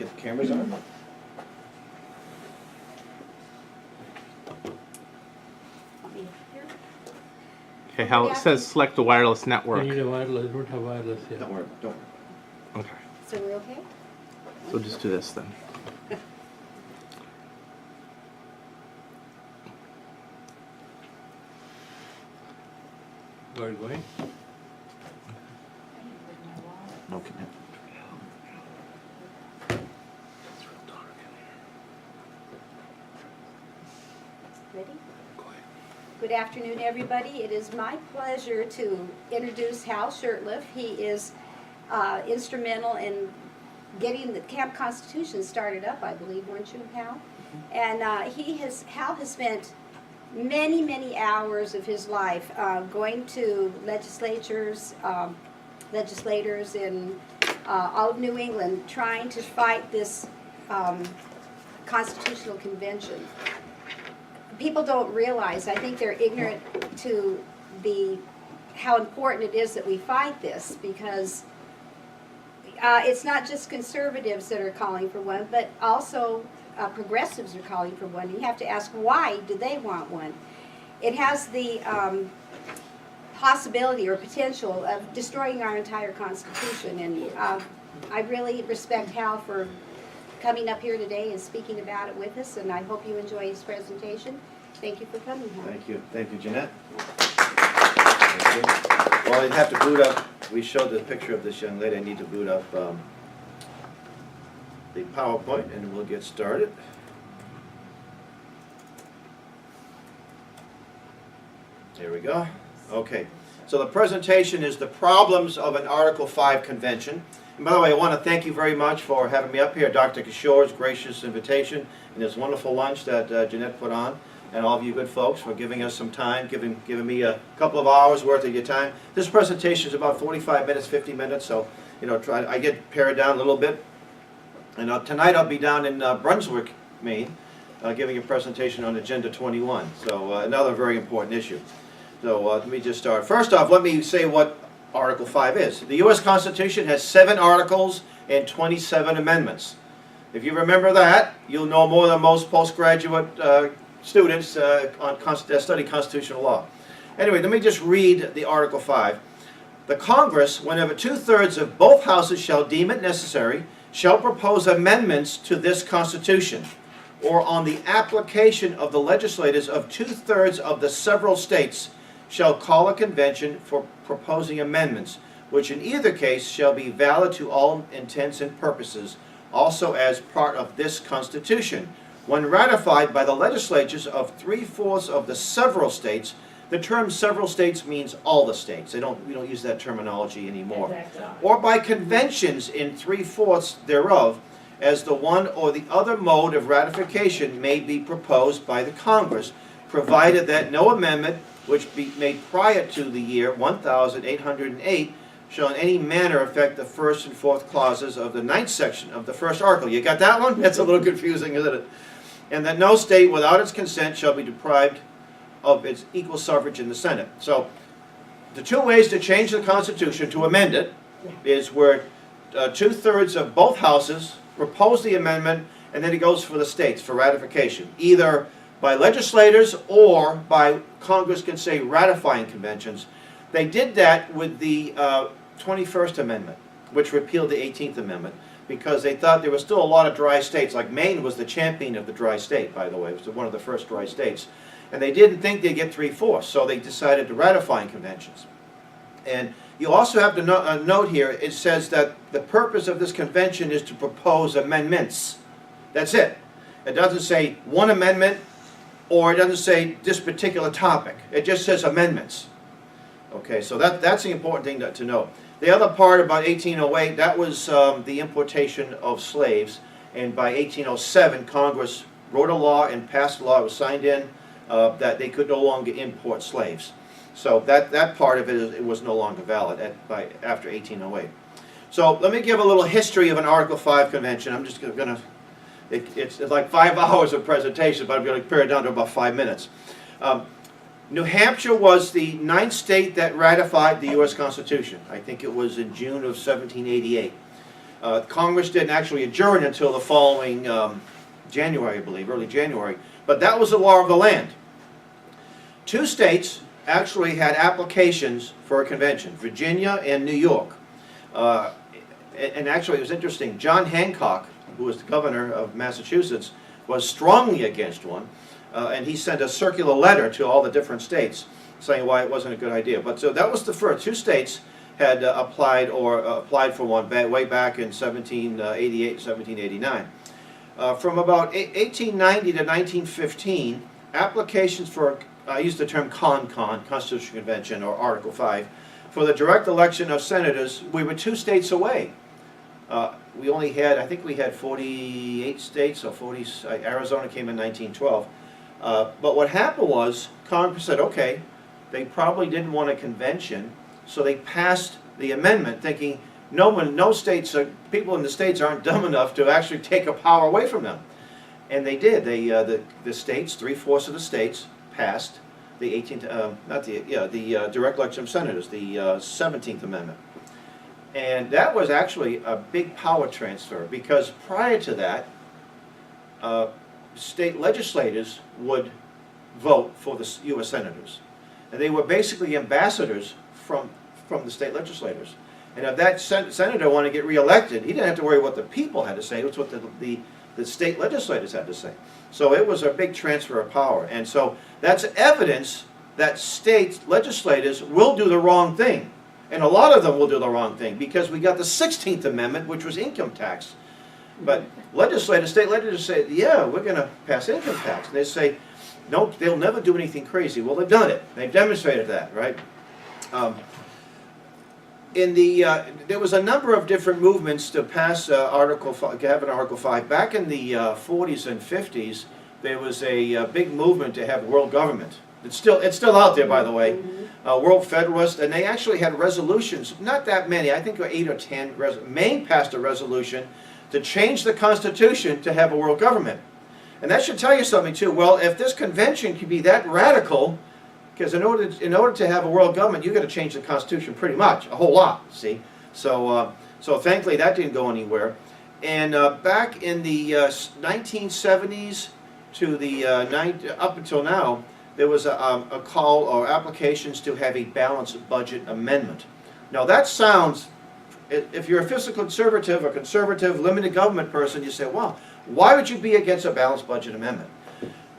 Get the cameras on. Okay, how it says select the wireless I network. need a wireless, I don't have wireless here. Don't worry, don't worry. Okay, So we're okay? so just do this then. Where are you going? No connect. Ready? Good afternoon, everybody. It is my pleasure to introduce Hal Shurtleff. He is instrumental in getting the Camp Constitution started up, I believe, weren't you, Hal? And Hal has spent many, many hours of his life going to legislators in all of New England, trying to fight this constitutional convention. People don't realize, I think they're ignorant to how important it is that we fight this, because it's not just conservatives that are calling for one, but also progressives are calling for one. You have to ask, why do they want one? It has the possibility or potential of destroying our entire Constitution, and I really respect Hal for coming up here today and speaking about it with us, and I hope you enjoy his presentation. Thank you for coming, Hal. Thank you, Jeanette. Thank you. Well, I'd have to boot up. We showed the picture of this young lady. I need to boot up the PowerPoint, and we'll get started. There we go. Okay. So the presentation is the problems of an Article 5 convention. And by the way, I want to thank you very much for having me up here. Dr. Kishore's gracious invitation and this wonderful lunch that Jeanette put on, and all of you good folks for giving us some time, giving me a couple of hours worth of your time. This presentation is about 45 minutes, 50 minutes, so I get pared down a little bit. And tonight I'll be down in Brunswick, Maine, giving a presentation on Agenda 21. So another very important issue. So let me just start. First off, let me say what Article 5 is. The U.S. Constitution has 7 articles and 27 amendments. If you remember that, you'll know more than most postgraduate students that study constitutional law. Anyway, let me just read the Article 5. The Congress, whenever 2/3 of both houses shall deem it necessary, shall propose amendments to this Constitution, or on the application of the legislators of 2/3 of the several states, shall call a convention for proposing amendments, which in either case shall be valid to all intents and purposes, also as part of this Constitution. When ratified by the legislatures of 3/4 of the several states, the term several states means all the states. We don't use that terminology anymore. Exactly. Or by conventions in 3/4 thereof, as the one or the other mode of ratification may be proposed by the Congress, provided that no amendment which be made prior to the year 1808 shall in any manner affect the first and fourth clauses of the 9th section of the first article. You got that one? That's a little confusing, isn't it? And that no state without its consent shall be deprived of its equal suffrage in the Senate. So the 2 ways to change the Constitution, to amend it, is where 2/3 of both houses propose the amendment, and then it goes for the states for ratification, either by legislators or by Congress can say ratifying conventions. They did that with the 21st Amendment, which repealed the 18th Amendment, because they thought there were still a lot of dry states. Like Maine was the champion of the dry state, by the way. It was one of the first dry states. And they didn't think they'd get 3/4, so they decided to ratify conventions. And you also have to note here, it says that the purpose of this convention is to propose amendments. That's it. It doesn't say one amendment, or it doesn't say this particular topic. It just says amendments. Okay, so that's the important thing to know. The other part about 1808, that was the importation of slaves. And by 1807, Congress wrote a law and passed a law, it was signed in, that they could no longer import slaves. So that part of it was no longer valid after 1808. So let me give a little history of an Article 5 convention. I'm just going to, it's like 5 hours of presentation, but I'm going to pare it down to about 5 minutes. New Hampshire was the 9th state that ratified the U.S. Constitution. I think it was in June of 1788. Congress didn't actually adjourn until the following January, I believe, early January. But that was the law of the land. 2 states actually had applications for a convention, Virginia and New York. And actually it was interesting, John Hancock, who was the governor of Massachusetts, was strongly against one, and he sent a circular letter to all the different states saying why it wasn't a good idea. But so that was the first. 2 states had applied for one way back in 1788, 1789. From about 1890 to 1915, applications for, I use the term Constitutional Convention, or Article 5, for the direct election of senators, we were 2 states away. We only had, I think we had 48 states, or 40, Arizona came in 1912. But what happened was, Congress said, okay, they probably didn't want a convention, so they passed the amendment thinking no states, people in the states aren't dumb enough to actually take a power away from them. And they did. They, the states, 3/4 of the states passed the 18th, the direct election of senators, the 17th Amendment. And that was actually a big power transfer, because prior to that, state legislators would vote for the U.S. senators. And they were basically ambassadors from the state legislators. And if that senator wanted to get reelected, he didn't have to worry what the people had to say, it was what the state legislators had to say. So it was a big transfer of power. And so that's evidence that state legislators will do the wrong thing. And a lot of them will do the wrong thing, because we got the 16th Amendment, which was income tax. But state legislators say, yeah, we're going to pass income tax. And they say, no, they'll never do anything crazy. Well, they've done it. They've demonstrated that, right? There was a number of different movements to pass Article 5. Back in the 40s and 50s, there was a big movement to have world government. It's still out there, by the way. World Federalist, and they actually had resolutions, not that many, I think 8 or 10. Maine passed a resolution to change the Constitution to have a world government. And that should tell you something too. Well, if this convention can be that radical, because in order to have a world government, you've got to change the Constitution pretty much, a whole lot, see? So, so thankfully that didn't go anywhere. And back in the 1970s to the up until now, there was a call or applications to have a balanced budget amendment. Now that sounds, if you're a fiscal conservative or conservative limited government person, you say, well, why would you be against a balanced budget amendment?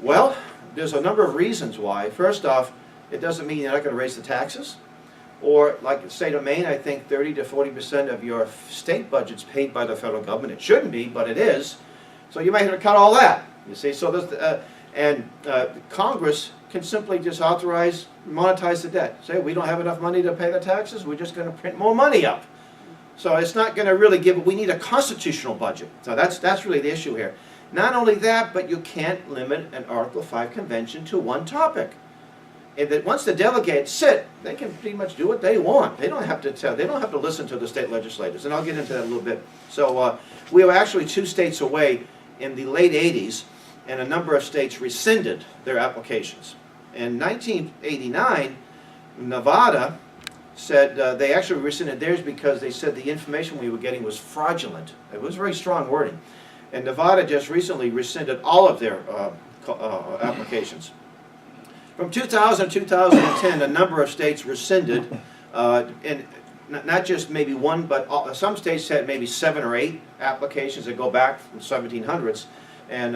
Well, there's a number of reasons why. First off, it doesn't mean you're not going to raise the taxes. Or, like the state of Maine, I think 30 to 40% of your state budget's paid by the federal government. It shouldn't be, but it is. So you might have to cut all that, you see. So there's, Congress can simply just monetize the debt. Say, we don't have enough money to pay the taxes, we're just going to print more money up. So it's not going to really we need a constitutional budget. So that's really the issue here. Not only that, but you can't limit an Article 5 convention to one topic. And that once the delegates sit, they can pretty much do what they want. They don't have to listen to the state legislators, and I'll get into that a little bit. So we were actually 2 states away in the late 80s, and a number of states rescinded their applications. In 1989, Nevada said they actually rescinded theirs because they said the information we were getting was fraudulent. It was very strong wording. And Nevada just recently rescinded all of their applications. From 2000 to 2010, a number of states rescinded, and not just maybe one, but some states had maybe 7 or 8 applications that go back from the 1700s. And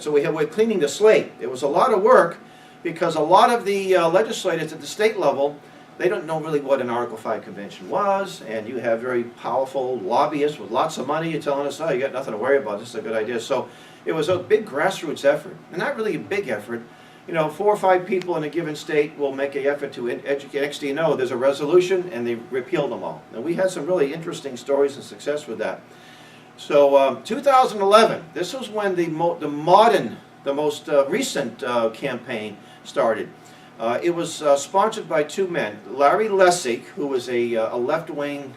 so we're cleaning the slate. It was a lot of work, because a lot of the legislators at the state level, they don't know really what an Article 5 convention was, and you have very powerful lobbyists with lots of money telling us, oh, you got nothing to worry about, this is a good idea. So it was a big grassroots effort, and not really a big effort. You know, 4 or 5 people in a given state will make an effort to educate. Next thing you know, there's a resolution, and they repeal them all. And we had some really interesting stories and success with that. So 2011, this was when the most recent campaign started. It was sponsored by 2 men, Larry Lessig, who was a left-wing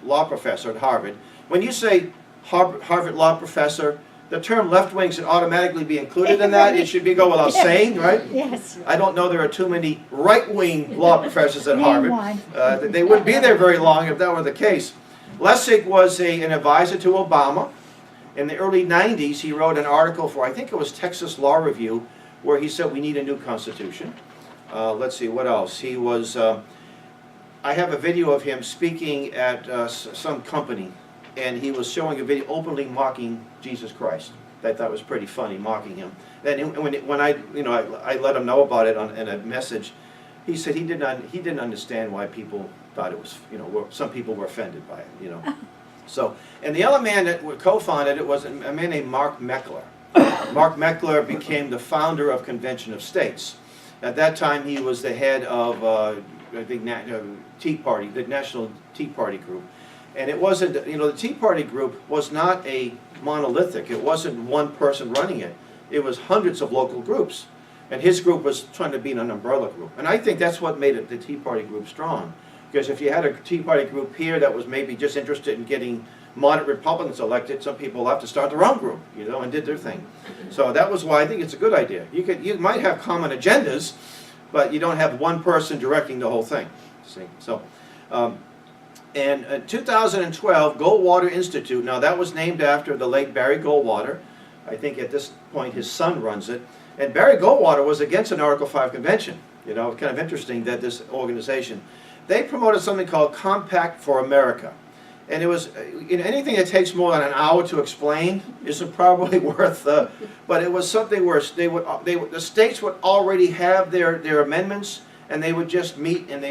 law professor at Harvard. When you say Harvard law professor, the term left-wing should automatically be included in that. It should go without saying, right? Yes. I don't know there are too many right-wing law professors at Name Harvard. one. They wouldn't be there very long if that were the case. Lessig was an advisor to Obama. In the early 90s, he wrote an article for, I think it was Texas Law Review, where he said we need a new constitution. Let's see, what else? He was, I have a video of him speaking at some company, and he was showing a video openly mocking Jesus Christ. I thought was pretty funny, mocking him. Then when I let him know about it in a message, he said he didn't understand why people thought it was, some people were offended by it, So, and the other man that co-founded it was a man named Mark Meckler. Mark Meckler became the founder of Convention of States. At that time, he was the head of I think Tea Party, the National Tea Party group. And it wasn't, the Tea Party group was not a monolithic. It wasn't one person running it. It was hundreds of local groups. And his group was trying to be an umbrella group. And I think that's what made the Tea Party group strong. Because if you had a Tea Party group here that was maybe just interested in getting moderate Republicans elected, some people have to start their own group, and did their thing. So that was why I think it's a good idea. You might have common agendas, but you don't have one person directing the whole thing. See, so, and in 2012, Goldwater Institute. Now that was named after the late Barry Goldwater. I think at this point his son runs it. And Barry Goldwater was against an Article 5 convention. It's kind of interesting that this organization, they promoted something called Compact for America. And it was, anything that takes more than an hour to explain isn't probably worth, but it was something where the states would already have their amendments, and they would just meet, and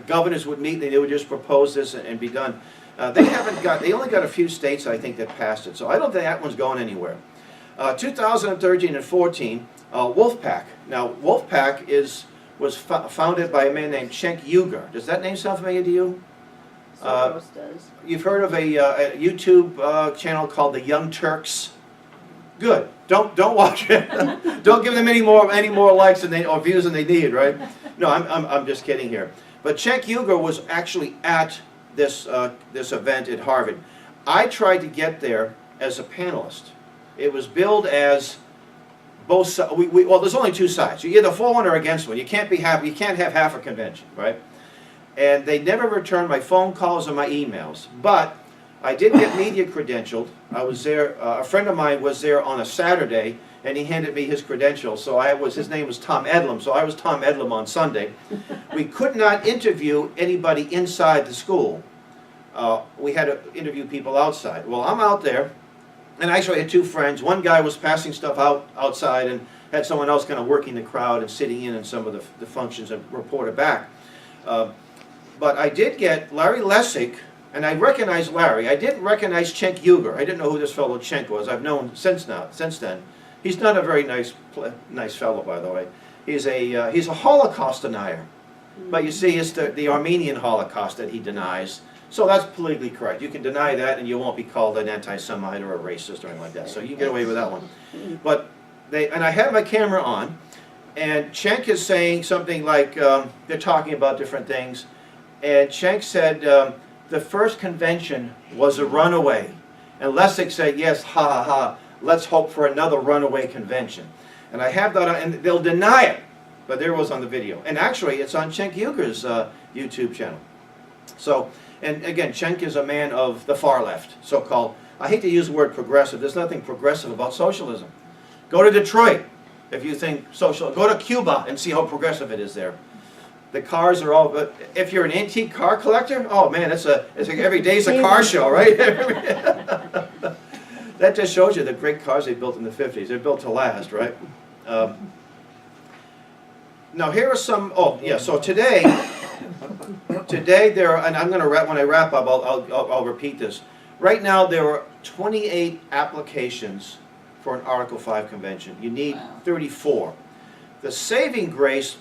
governors would meet, and they would just propose this and be done. They only got a few states, I think, that passed it, so I don't think that one's going anywhere. 2013 and 14, Wolfpack. Now, Wolfpack was founded by a man named Cenk Uygur. Does that name sound familiar to you? Soros does. You've heard of a YouTube channel called the Young Turks? Good. Don't watch it. Don't give them any more likes or views than they need, right? No, I'm just kidding here. But Cenk Uygur was actually at this event at Harvard. I tried to get there as a panelist. It was billed as both sides. Well, there's only two sides. You're either for one or against one. You can't have half a convention, right? And they never returned my phone calls or my emails. But I did get media credentialed. I was there. A friend of mine was there on a Saturday, and he handed me his credentials. So his name was Tom Edlum. So I was Tom Edlum on Sunday. We could not interview anybody inside the school. We had to interview people outside. Well, I'm out there. And actually I had two friends. One guy was passing stuff outside and had someone else kind of working the crowd and sitting in on some of the functions and reported back. But I did get Larry Lessig, and I recognized Larry. I didn't recognize Cenk Uygur. I didn't know who this fellow Cenk was. I've known since then. He's not a very nice fellow, by the way. He's a Holocaust denier. But you see, it's the Armenian Holocaust that he denies. So that's politically correct. You can deny that and you won't be called an anti-Semite or a racist or anything like that. So you can get away with that one. But and I have my camera on, and Cenk is saying something like, they're talking about different things, and Cenk said, the first convention was a runaway. And Lessig said, yes, ha ha ha, let's hope for another runaway convention. And I have that on, and they'll deny it. But there it was on the video. And actually, it's on Cenk Uygur's YouTube channel. So, and again, Cenk is a man of the far left, so-called. I hate to use the word progressive. There's nothing progressive about socialism. Go to Detroit if you think social. Go to Cuba and see how progressive it is there. The cars are all. But if you're an antique car collector, oh man, it's like every day's a car show, right? That just shows you the great cars they built in the 50s. They're built to last, right? Now here are some. Oh yeah. So today there are, and I'm going to when I wrap up, I'll repeat this. Right now there are 28 applications for an Article 5 convention. You need 34. The saving grace,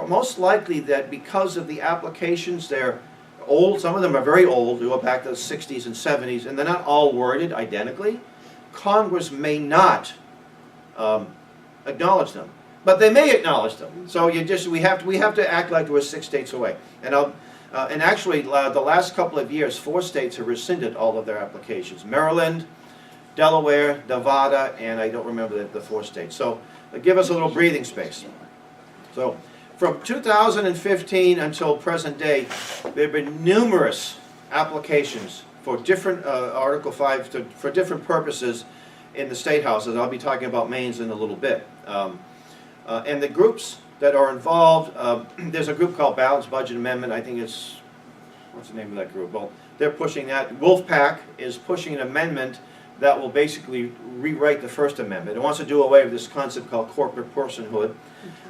most likely that because of the applications, they're old. Some of them are very old. They go back to the 60s and 70s, and they're not all worded identically. Congress may not acknowledge them. But they may acknowledge them. So we have to act like we're 6 states away. And actually, the last couple of years, 4 states have rescinded all of their applications: Maryland, Delaware, Nevada, and I don't remember the 4th state. So give us a little breathing space. So from 2015 until present day, there have been numerous applications for different Article 5 for different purposes in the state houses. I'll be talking about Maine's in a little bit. And the groups that are involved, there's a group called Balanced Budget Amendment. I think it's, what's the name of that group? Well, they're pushing that. Wolfpack is pushing an amendment that will basically rewrite the First Amendment. It wants to do away with this concept called corporate personhood.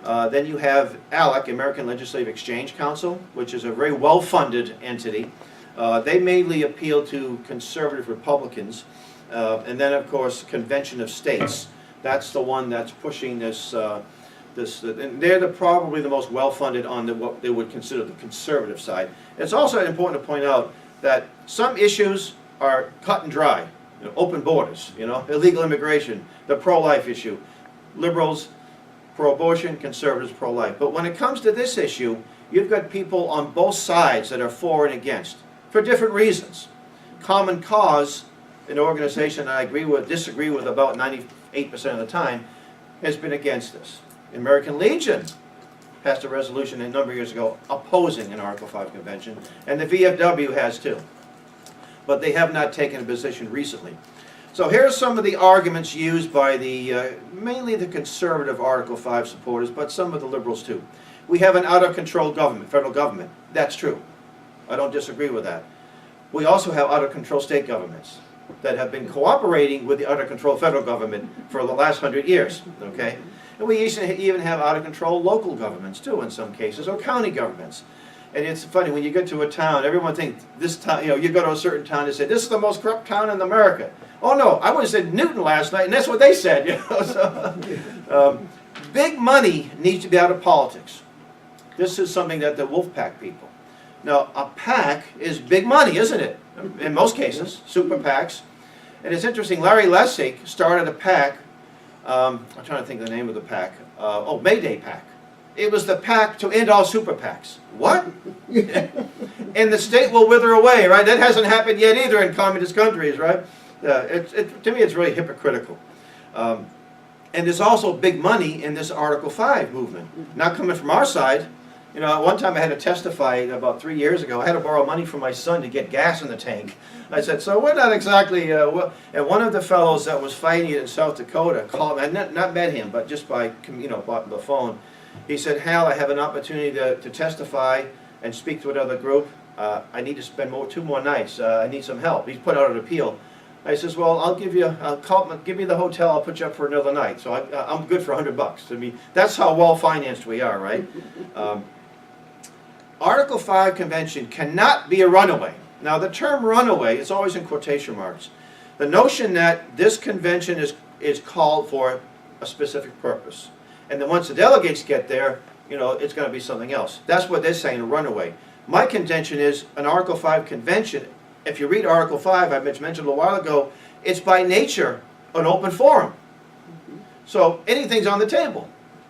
Then you have ALEC, American Legislative Exchange Council, which is a very well-funded entity. They mainly appeal to conservative Republicans. And then, of course, Convention of States. That's the one that's pushing this, and they're probably the most well-funded on what they would consider the conservative side. It's also important to point out that some issues are cut and dry. You know, open borders, illegal immigration, the pro-life issue. Liberals, pro-abortion, conservatives, pro-life. But when it comes to this issue, you've got people on both sides that are for and against, for different reasons. Common Cause, an organization I disagree with about 98% of the time, has been against this. American Legion passed a resolution a number of years ago opposing an Article 5 convention, and the VFW has too. But they have not taken a position recently. So here's some of the arguments used by mainly the conservative Article 5 supporters, but some of the liberals too. We have an out-of-control government, federal government. That's true. I don't disagree with that. We also have out-of-control state governments that have been cooperating with the out-of-control federal government for the last 100 years, okay? And we even have out-of-control local governments too in some cases, or county governments. And it's funny, when you get to a town, everyone thinks this town, you go to a certain town and say, this is the most corrupt town in America. Oh no, I was in Newton last night and that's what they said, So, big money needs to be out of politics. This is something that the Wolfpack people. Now, a PAC is big money, isn't it? In most cases, super PACs. And it's interesting, Larry Lessig started a PAC, I'm trying to think of the name of the PAC, Mayday PAC. It was the PAC to end all super PACs. What? And the state will wither away, right? That hasn't happened yet either in communist countries, right? To me, it's really hypocritical. And there's also big money in this Article 5 movement. Not coming from our side. One time I had to testify about 3 years ago. I had to borrow money from my son to get gas in the tank. I said, so we're not exactly, and one of the fellows that was fighting it in South Dakota called me. I not met him, but just by, by the phone. He said, Hal, I have an opportunity to testify and speak to another group. I need to spend 2 more nights. I need some help. He's put out an appeal. I says, well, I'll give me the hotel. I'll put you up for another night. So I'm good for $100. I mean, that's how well financed we are, right? Article 5 convention cannot be a runaway. Now, the term runaway is always in quotation marks. The notion that this convention is called for a specific purpose. And then once the delegates get there, it's going to be something else. That's what they're saying, a runaway. My contention is an Article 5 convention, if you read Article 5, I mentioned a while ago, it's by nature an open forum. So anything's on the table.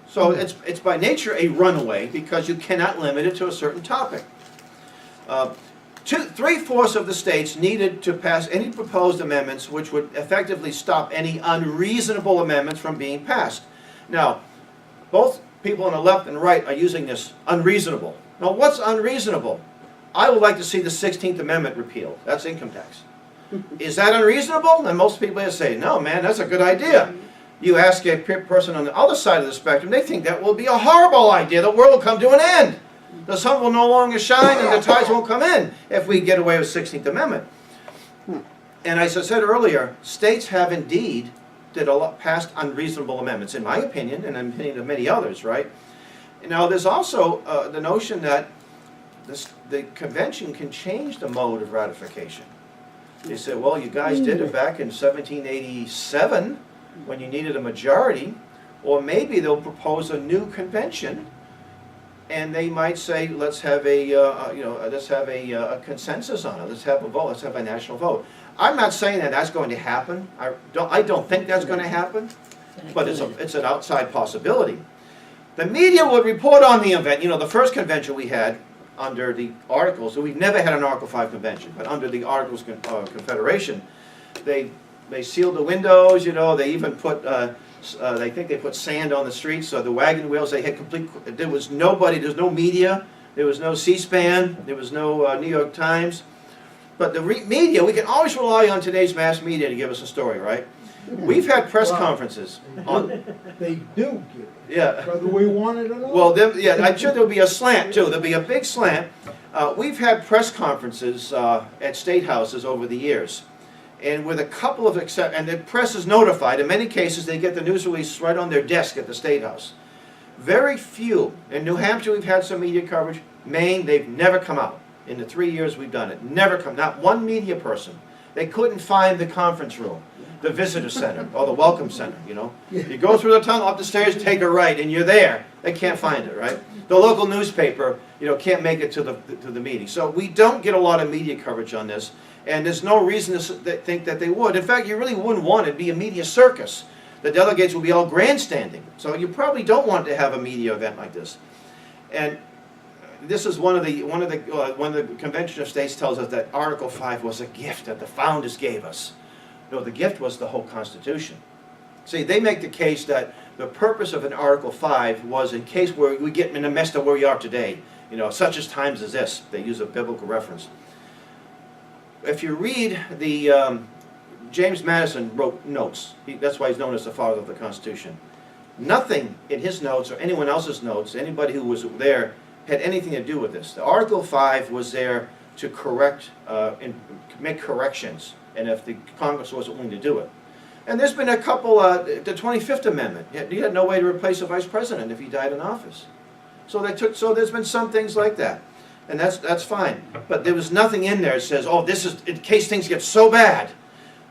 So it's by nature a runaway because you cannot limit it to a certain topic. 3/4 of the states needed to pass any proposed amendments which would effectively stop any unreasonable amendments from being passed. Now, both people on the left and right are using this unreasonable. Now, what's unreasonable? I would like to see the 16th Amendment repealed. That's income tax. Is that unreasonable? And most people here say, no, man, that's a good idea. You ask a person on the other side of the spectrum, they think that will be a horrible idea. The world will come to an end. The sun will no longer shine and the tides won't come in if we get away with 16th Amendment. And as I said earlier, states have indeed passed unreasonable amendments, in my opinion, and in the opinion of many others, right? Now, there's also the notion that the convention can change the mode of ratification. They said, well, you guys did it back in 1787 when you needed a majority, or maybe they'll propose a new convention, and they might say, let's have a consensus on it. Let's have a vote. Let's have a national vote. I'm not saying that that's going to happen. I don't think that's going to happen, but it's an outside possibility. The media would report on the event. The first convention we had under the Articles, so we've never had an Article 5 convention, but under the Articles of Confederation, they sealed the windows. They even put they think they put sand on the streets, so the wagon wheels, they had complete, there was nobody, there's no media, there was no C-SPAN, there was no New York Times. But the media, we can always rely on today's mass media to give us a story, right? We've had press conferences on, They do give it, yeah. whether we want it or not. Well, yeah, I'm sure there'll be a slant too. There'll be a big slant. We've had press conferences at state houses over the years, and with a couple of and the press is notified. In many cases, they get the news release right on their desk at the state house. Very few. In New Hampshire, we've had some media coverage. Maine, they've never come out. In the 3 years we've done it, never come. Not one media person. They couldn't find the conference room, the visitor center, or the welcome center, you know. You go through the tunnel, up the stairs, take a right, and you're there. They can't find it, right? The local newspaper, you know, can't make it to the meeting. So we don't get a lot of media coverage on this, and there's no reason to think that they would. In fact, you really wouldn't want it to be a media circus. The delegates will be all grandstanding. So you probably don't want to have a media event like this. And this is one of the Convention of States tells us that Article 5 was a gift that the founders gave us. No, the gift was the whole Constitution. See, they make the case that the purpose of an Article 5 was in case we get in a mess to where we are today, you know, such as times as this. They use a biblical reference. If you read the, James Madison wrote notes. That's why he's known as the father of the Constitution. Nothing in his notes or anyone else's notes, anybody who was there, had anything to do with this. The Article 5 was there to correct and make corrections, and if the Congress wasn't willing to do it. And there's been a couple, the 25th Amendment, you had no way to replace a vice president if he died in office. So there's been some things like that, and that's fine. But there was nothing in there that says, oh, this is in case things get so bad.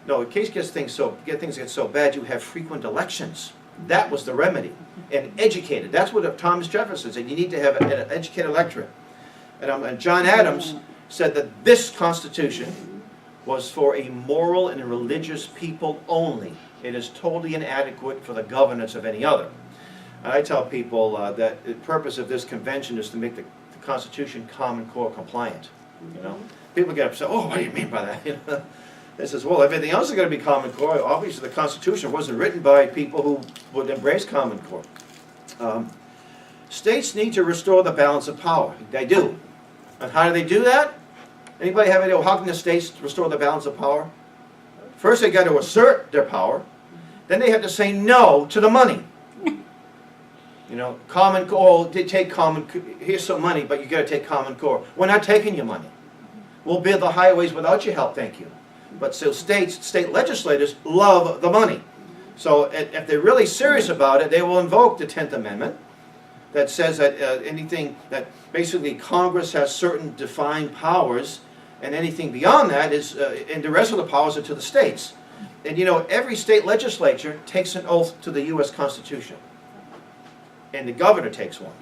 No, in case things get so bad, you have frequent elections. That was the remedy. And educated. That's what Thomas Jefferson said. You need to have an educated electorate. And John Adams said that this Constitution was for a moral and religious people only. It is totally inadequate for the governance of any other. And I tell people that the purpose of this convention is to make the Constitution Common Core compliant. You know, people get upset. Oh, what do you mean by that? You know? They says, well, everything else is going to be Common Core. Obviously, the Constitution wasn't written by people who would embrace Common Core. States need to restore the balance of power. They do. And how do they do that? Anybody have any idea how can the states restore the balance of power? First, they got to assert their power. Then they have to say no to the money. You know, Common Core. They take here's some money, but you got to take Common Core. We're not taking your money. We'll build the highways without your help. Thank you. But so state legislators love the money. So if they're really serious about it, they will invoke the 10th Amendment that says that anything that basically Congress has certain defined powers, and anything beyond that is, and the rest of the powers are to the states. And you know, every state legislature takes an oath to the U.S. Constitution. And the governor takes one.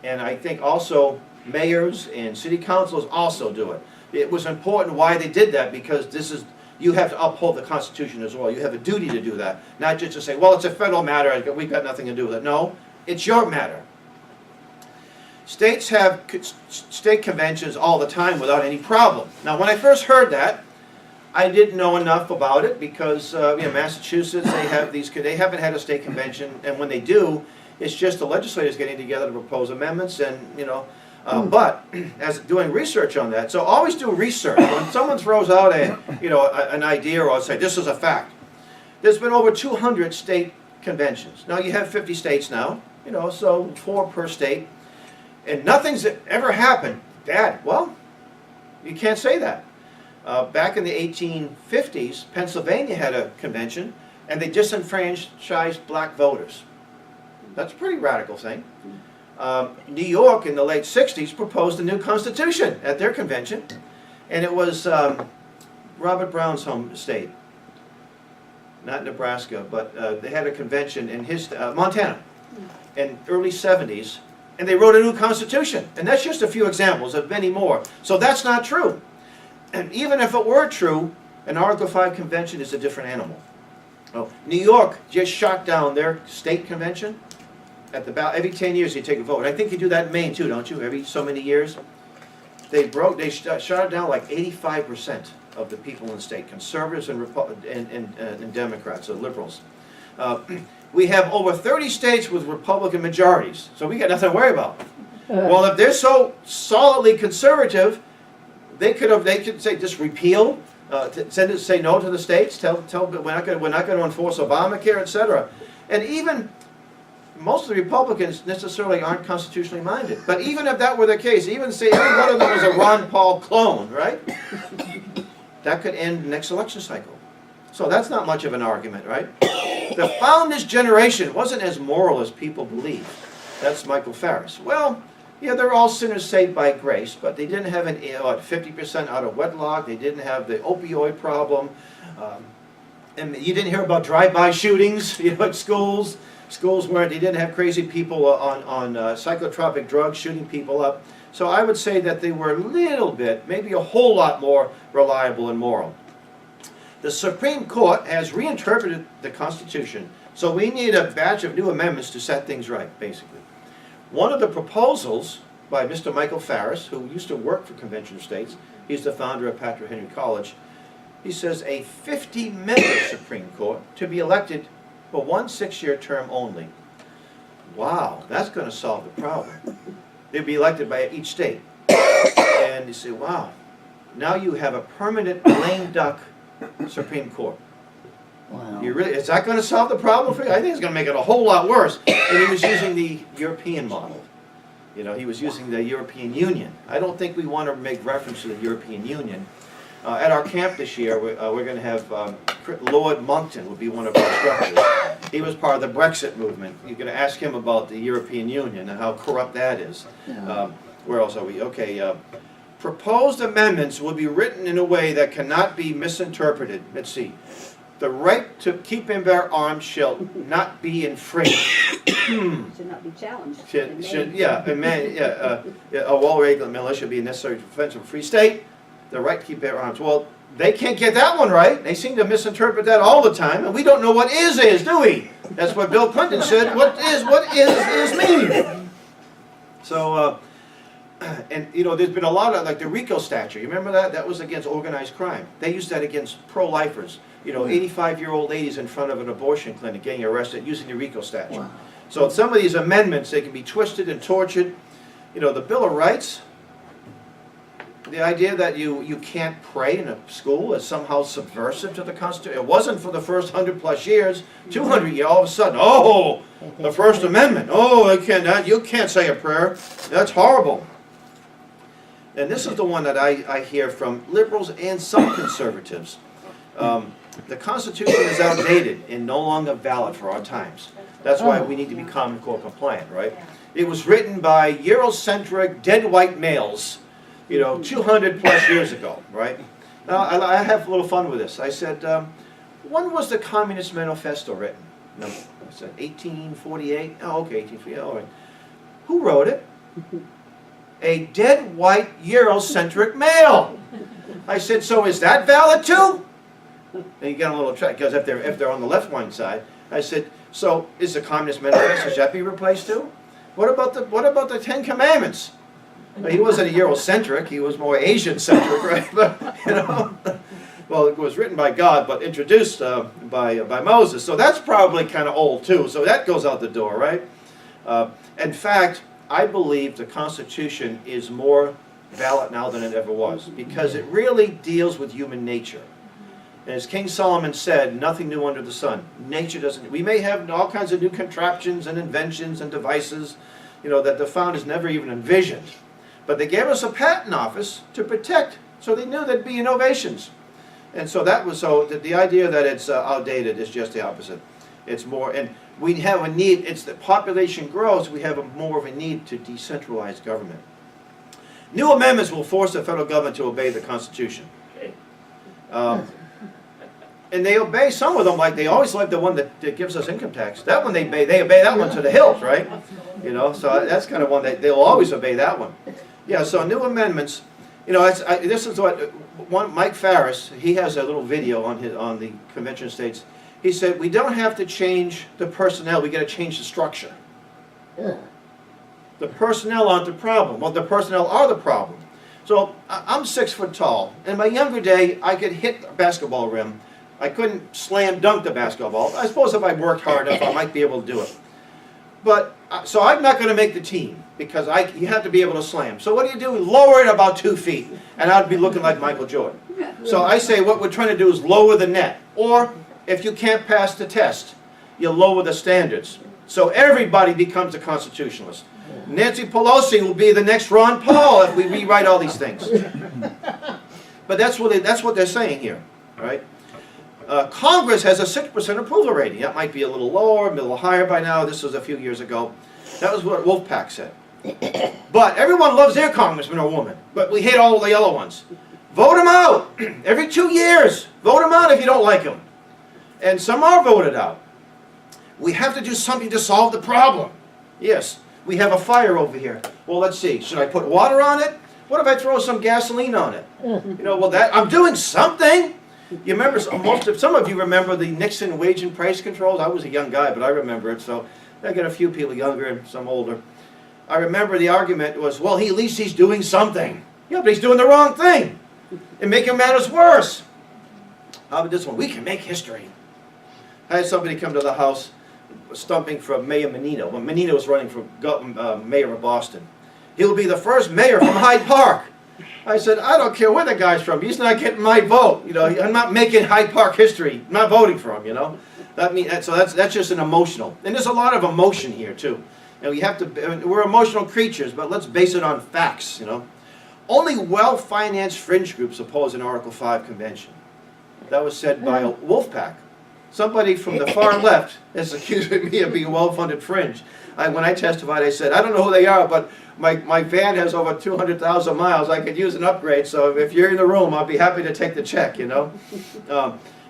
And I think also mayors and city councils also do it. It was important why they did that, because you have to uphold the Constitution as well. You have a duty to do that, not just to say, well, it's a federal matter, we've got nothing to do with it. No, it's your matter. States have state conventions all the time without any problem. Now, when I first heard that, I didn't know enough about it because you know, Massachusetts, they haven't had a state convention, and when they do, it's just the legislators getting together to propose amendments, and you know. But as doing research on that, so always do research. When someone throws out an idea or say this is a fact, there's been over 200 state conventions. Now you have 50 states now, you know, so 4 per state, and nothing's ever happened. Dad, well, you can't say that. Back in the 1850s, Pennsylvania had a convention, and they disenfranchised black voters. That's a pretty radical thing. New York in the late 60s proposed a new constitution at their convention, and it was Robert Brown's home state, not Nebraska, but they had a convention in his Montana in early 70s, and they wrote a new constitution. And that's just a few examples of many more. So that's not true. And even if it were true, an Article 5 convention is a different animal. Oh, New York just shot down their state convention. At the ballot, every 10 years you take a vote. I think you do that in Maine too, don't you? Every so many years. They shot it down like 85% of the people in the state, conservatives and Democrats, or liberals. We have over 30 states with Republican majorities, so we got nothing to worry about. Well, if they're so solidly conservative, they could say just repeal, say no to the states, tell we're not going to enforce Obamacare, etc. And even most of the Republicans necessarily aren't constitutionally minded. But even if that were the case, even say every one of them was a Ron Paul clone, right? That could end the next election cycle. So that's not much of an argument, right? The founders' generation wasn't as moral as people believe. That's Michael Farris. Well, yeah, they're all sinners saved by grace, but they didn't have 50% out of wedlock. They didn't have the opioid problem. And you didn't hear about drive-by shootings, at schools. Schools where they didn't have crazy people on psychotropic drugs shooting people up. So I would say that they were a little bit, maybe a whole lot more reliable and moral. The Supreme Court has reinterpreted the Constitution, so we need a batch of new amendments to set things right, basically. One of the proposals by Mr. Michael Farris, who used to work for Convention of States, he's the founder of Patrick Henry College, he says a 50-member Supreme Court to be elected for one 6-year term only. Wow, that's going to solve the problem. They'd be elected by each state. And you say, wow, now you have a permanent lame duck Supreme Court. Wow. Is that going to solve the problem for you? I think it's going to make it a whole lot worse. And he was using the European model. He was using the European Union. I don't think we want to make reference to the European Union. At our camp this year, we're going to have Lord Monckton will be one of our instructors. He was part of the Brexit movement. You're going to ask him about the European Union and how corrupt that is. Yeah. Where else are we? Okay. Proposed amendments will be written in a way that cannot be misinterpreted. Let's see. The right to keep and bear arms shall not be infringed. Should not be challenged. A well-regulated militia be necessary to defend a free state. The right to keep bear arms. Well, they can't get that one right. They seem to misinterpret that all the time, and we don't know what is, do we? That's what Bill Clinton said. What is mean? So, there's been a lot of, like the RICO statute. You remember that? That was against organized crime. They used that against pro-lifers. 85-year-old ladies in front of an abortion clinic getting arrested using the RICO statute. Wow. So some of these amendments, they can be twisted and tortured. The Bill of Rights, the idea that you can't pray in a school is somehow subversive to the Constitution. It wasn't for the first 100+ years. 200 years, all of a sudden, the First Amendment. You can't say a prayer. That's horrible. And this is the one that I hear from liberals and some conservatives. The Constitution is outdated and no longer valid for our times. That's why we need to be Common Core compliant, right? It was written by Eurocentric, dead white males, 200+ years ago, right? Now, I have a little fun with this. I said, when was the Communist Manifesto written? No, I said 1848. Oh, okay, 1848, all right. Who wrote it? A dead white Eurocentric male. I said, so is that valid too? And you get a little trick, because if they're on the left-wing side, I said, so is the Communist Manifesto, should that be replaced too? What about the 10 Commandments? Well, he wasn't a Eurocentric, he was more Asian-centric, right? But, well, it was written by God, but introduced by Moses. So that's probably kind of old too. So that goes out the door, right? In fact, I believe the Constitution is more valid now than it ever was, because it really deals with human nature. And as King Solomon said, nothing new under the sun. Nature doesn't. We may have all kinds of new contraptions and inventions and devices, that the founders never even envisioned. But they gave us a patent office to protect, so they knew there'd be innovations. And so the idea that it's outdated is just the opposite. It's more, and we have a need. It's the population grows. We have more of a need to decentralize government. New amendments will force the federal government to obey the Constitution. And they obey some of them, like they always like the one that gives us income tax. That one they obey that one to the hilt, right? So that's kind of one they'll always obey that one. Yeah, so new amendments, this is what Mike Farris, he has a little video on the Convention of States. He said, we don't have to change the personnel, we got to change the structure. Yeah. The personnel aren't the problem. Well, the personnel are the problem. So I'm 6 foot tall. In my younger day, I could hit a basketball rim. I couldn't slam dunk the basketball. I suppose if I worked hard enough, I might be able to do it. But, so I'm not going to make the team because you have to be able to slam. So what do? Lower it about 2 feet, and I'd be looking like Michael Jordan. So I say what we're trying to do is lower the net. Or if you can't pass the test, you lower the standards. So everybody becomes a constitutionalist. Nancy Pelosi will be the next Ron Paul if we rewrite all these things. But that's what they're saying here, right? Congress has a 6% approval rating. That might be a little lower, a little higher by now. This was a few years ago. That was what Wolfpack said. But everyone loves their congressman or woman. But we hate all the yellow ones. Vote them out. Every 2 years. Vote them out if you don't like them. And some are voted out. We have to do something to solve the problem. Yes, we have a fire over here. Well, let's see. Should I put water on it? What if I throw some gasoline on it? You know, well, I'm doing something. You remember, some of you remember the Nixon wage and price controls. I was a young guy, but I remember it. So I got a few people younger and some older. I remember the argument was, well, at least he's doing something. Yeah, but he's doing the wrong thing and making matters worse. How about this one? We can make history. I had somebody come to the house stumping for Mayor Menino. When Menino was running for mayor of Boston. He'll be the first mayor from Hyde Park. I said, I don't care where the guy's from. He's not getting my vote. You know, I'm not making Hyde Park history. I'm not voting for him, you know. So that's just an emotional. And there's a lot of emotion here, too. You know, you have to, we're emotional creatures, but let's base it on facts, you know. Only well-financed fringe groups oppose an Article 5 convention. That was said by a Wolfpack. Somebody from the far left is accusing me of being a well-funded fringe. When I testified, I said, I don't know who they are, but my van has over 200,000 miles. I could use an upgrade, so if you're in the room, I'll be happy to take the check, you know.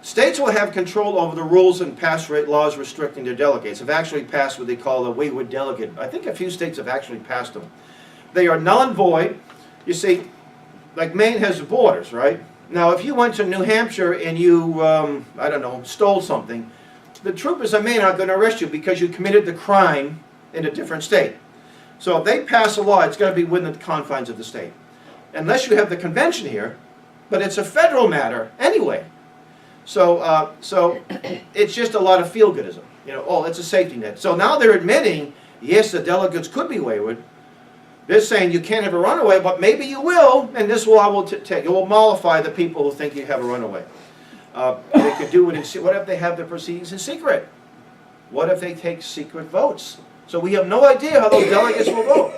States will have control over the rules and pass laws restricting their delegates. Have actually passed what they call the wayward delegate. I think a few states have actually passed them. They are null and void. You see, like Maine has borders, right? Now, if you went to New Hampshire and you, I don't know, stole something, the troopers in Maine aren't going to arrest you because you committed the crime in a different state. So if they pass a law, it's going to be within the confines of the state. Unless you have the convention here, but it's a federal matter anyway. So, it's just a lot of feel-goodism. You know, oh, it's a safety net. So now they're admitting, yes, the delegates could be wayward. They're saying you can't have a runaway, but maybe you will, and this law will take. It will mollify the people who think you have a runaway. They could do it in. What if they have the proceedings in secret? What if they take secret votes? So we have no idea how those delegates will vote,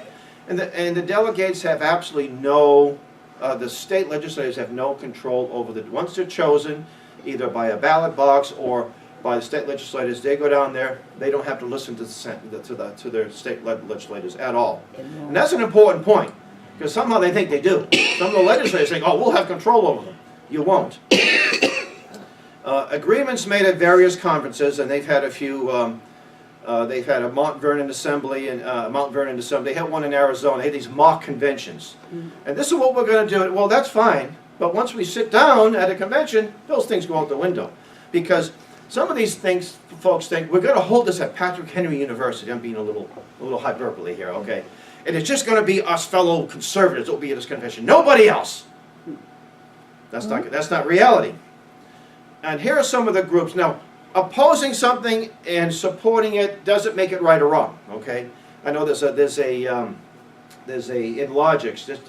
and the delegates have absolutely no. The state legislators have no control over the. Once they're chosen, either by a ballot box or by the state legislators, they go down there. They don't have to listen to their state legislators at all, and that's an important point because somehow they think they do. Some of the legislators think, "Oh, we'll have control over them." You won't. Agreements made at various conferences, and they've had a few. They've had a Mount Vernon Assembly and Mount Vernon Assembly. They had one in Arizona. They had these mock conventions, and this is what we're going to do. Well, that's fine, but once we sit down at a convention, those things go out the window, because some of these things, folks think, we're going to hold this at Patrick Henry University. I'm being a little hyperbole here, okay? And it's just going to be us fellow conservatives that will be at this convention. Nobody else. That's not reality. And here are some of the groups. Now, opposing something and supporting it doesn't make it right or wrong, okay? I know there's a in logics, just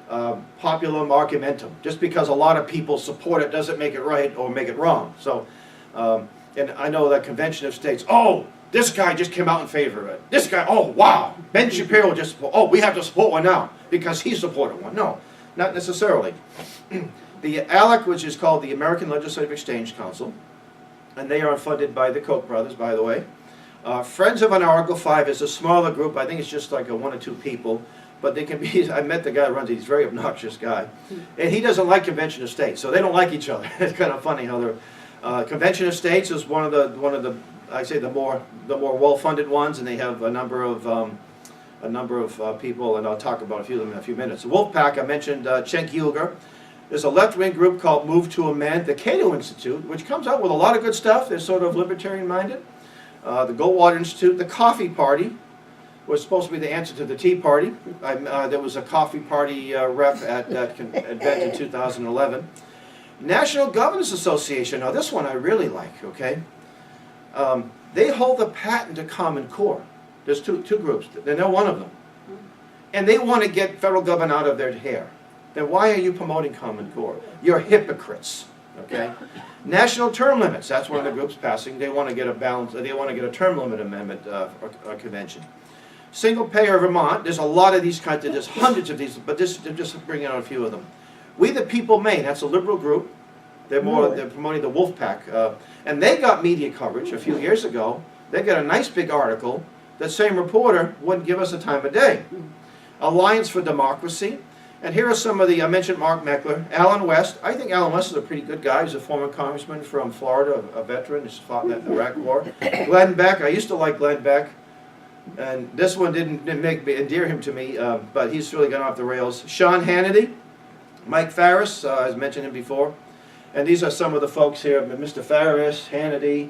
populum argumentum. Just because a lot of people support it doesn't make it right or make it wrong. So. And I know that Convention of States, oh, this guy just came out in favor of it. This guy, oh, wow, Ben Shapiro just, oh, we have to support one now because he supported one. No, not necessarily. The ALEC, which is called the American Legislative Exchange Council, and they are funded by the Koch brothers, by the way. Friends of an Article 5 is a smaller group. I think it's just like 1 or 2 people. But they can be, I met the guy who runs it. He's a very obnoxious guy. And he doesn't like Convention of States, so they don't like each other. It's kind of funny how they're... Convention of States is one of the I say the more well-funded ones, and they have a number of people, and I'll talk about a few of them in a few minutes. The Wolfpack, I mentioned Cenk Uygur. There's a left-wing group called Move to Amend, the Cato Institute, which comes out with a lot of good stuff. They're sort of libertarian-minded. The Goldwater Institute, the Coffee Party was supposed to be the answer to the Tea Party. There was a Coffee Party rep at that event in 2011. National Governors Association, now this one I really like, okay? They hold the patent to Common Core. There's two groups, and they're one of them. And they want to get federal government out of their hair. Then why are you promoting Common Core? You're hypocrites, okay? National term limits, that's one of the groups passing. They want to get a balance, they want to get a term limit amendment or convention. Single payer Vermont, there's a lot of these kinds, there's hundreds of these, but just bringing out a few of them. We the People Maine, that's a liberal group. They're promoting the wolf pack. And they got media coverage a few years ago. They got a nice big article. That same reporter wouldn't give us a time of day. Alliance for Democracy. And here are some of the, I mentioned Mark Meckler, Alan West. I think Alan West is a pretty good guy. He's a former congressman from Florida, a veteran. He's fought in the Iraq War. Glenn Beck, I used to like Glenn Beck. And this one didn't endear him to me, but he's really gone off the rails. Sean Hannity, Mike Farris, I mentioned him before. And these are some of the folks here, Mr. Farris, Hannity.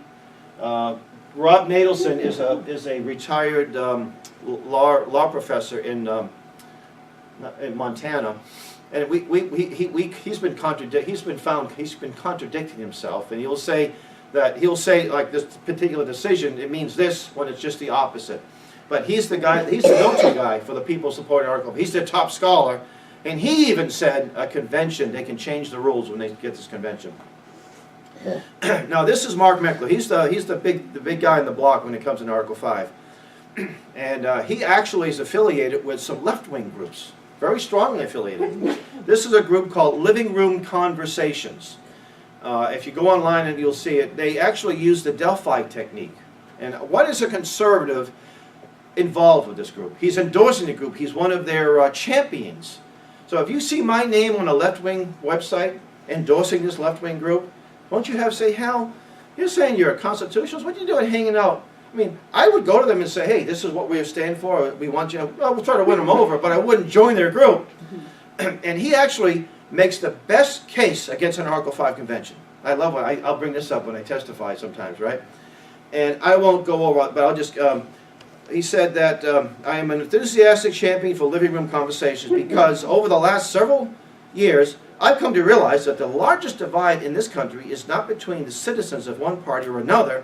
Rob Nadelson is a retired law professor in Montana, and he's been contradicting himself, and he'll say like this particular decision, it means this when it's just the opposite. But he's the guy, he's the go-to guy for the people supporting Article. He's their top scholar, and he even said a convention, they can change the rules when they get this convention. Now this is Mark Meckler. He's the big guy in the block when it comes to Article 5, and he actually is affiliated with some left-wing groups, very strongly affiliated. This is a group called Living Room Conversations. If you go online and you'll see it, they actually use the Delphi technique. And what is a conservative involved with this group? He's endorsing the group. He's one of their champions. So if you see my name on a left-wing website endorsing this left-wing group, won't you say, Hal, you're saying you're a constitutionalist? What are you doing hanging out? I mean, I would go to them and say, hey, this is what we stand for. We want you. Well, we'll try to win them over, but I wouldn't join their group. And he actually makes the best case against an Article 5 convention. I love it. I'll bring this up when I testify sometimes, right? And I won't go over it, but I'll just, he said that I am an enthusiastic champion for living room conversations because over the last several years, I've come to realize that the largest divide in this country is not between the citizens of one party or another,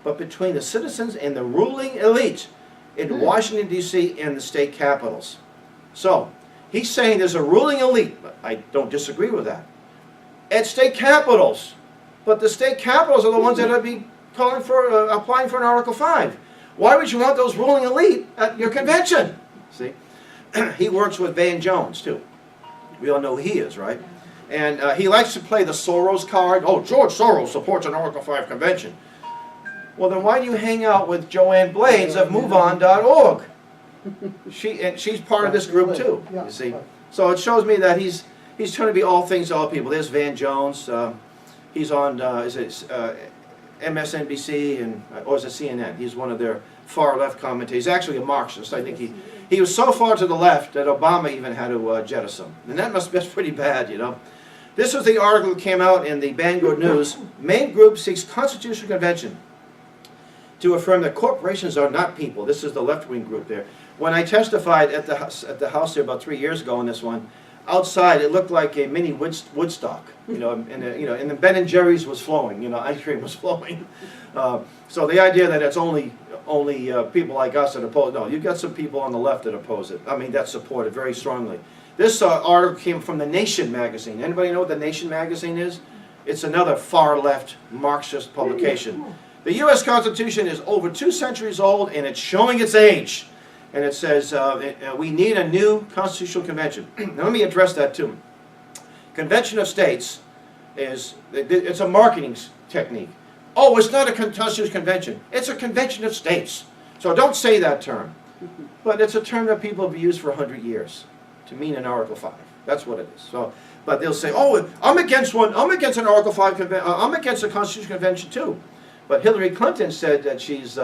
but between the citizens and the ruling elite in Washington, D.C. and the state capitals. So, he's saying there's a ruling elite, but I don't disagree with that, at state capitals. But the state capitals are the ones that would be calling for, applying for an Article 5. Why would you want those ruling elite at your convention? See? He works with Van Jones, too. We all know who he is, right? And he likes to play the Soros card. Oh, George Soros supports an Article 5 convention. Well, then why do you hang out with Joanne Blades of MoveOn.org? She's part of this group too, you see. So it shows me that he's trying to be all things to all people. There's Van Jones. He's on MSNBC or is it CNN? He's one of their far left commentators. He's actually a Marxist. I think he was so far to the left that Obama even had to jettison him. And that's pretty bad, you know. This was the article that came out in the Bangor News. Main group seeks constitutional convention to affirm that corporations are not people. This is the left-wing group there. When I testified at the house there about 3 years ago on this one, outside it looked like a mini Woodstock, you know, and the Ben and Jerry's was flowing, you know, ice cream was flowing. So the idea that it's only people like us that oppose, no, you've got some people on the left that oppose it. I mean, that support it very strongly. This article came from The Nation magazine. Anybody know what The Nation magazine is? It's another far-left Marxist publication. The U.S. Constitution is over 2 centuries old, and it's showing its age. And it says we need a new constitutional convention. Now let me address that too. Convention of States it's a marketing technique. Oh, it's not a constitutional convention. It's a convention of states. So don't say that term. But it's a term that people have used for 100 years to mean an Article 5. That's what it is. So, but they'll say, oh, I'm against one. I'm against an Article 5 convention. I'm against a constitutional convention too. But Hillary Clinton said that she's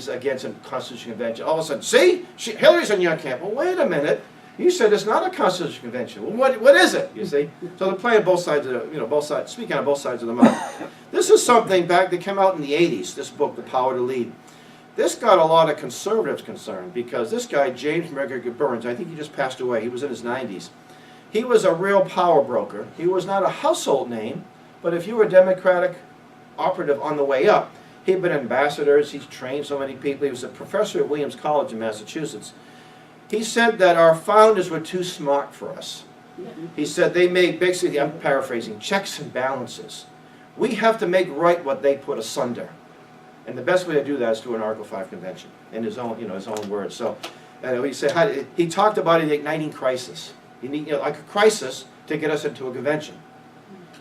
against a constitutional convention. All of a sudden, see, Hillary's in your camp. Well, wait a minute. You said it's not a constitutional convention. Well, what is it? You see. So they're playing both sides of the, both sides, speaking on both sides of the mouth. This is something back that came out in the '80s. This book, The Power to Lead. This got a lot of conservatives concerned because this guy, James McGregor Burns, I think he just passed away. He was in his 90s. He was a real power broker. He was not a household name, but if you were a Democratic operative on the way up, He'd been ambassadors, he's trained so many people. He was a professor at Williams College in Massachusetts. He said that our founders were too smart for us. He said they made, basically, I'm paraphrasing, checks and balances. We have to make right what they put asunder. And the best way to do that is through an Article 5 convention, in his own, his own words. So he said, he talked about an igniting crisis. You need, like a crisis to get us into a convention.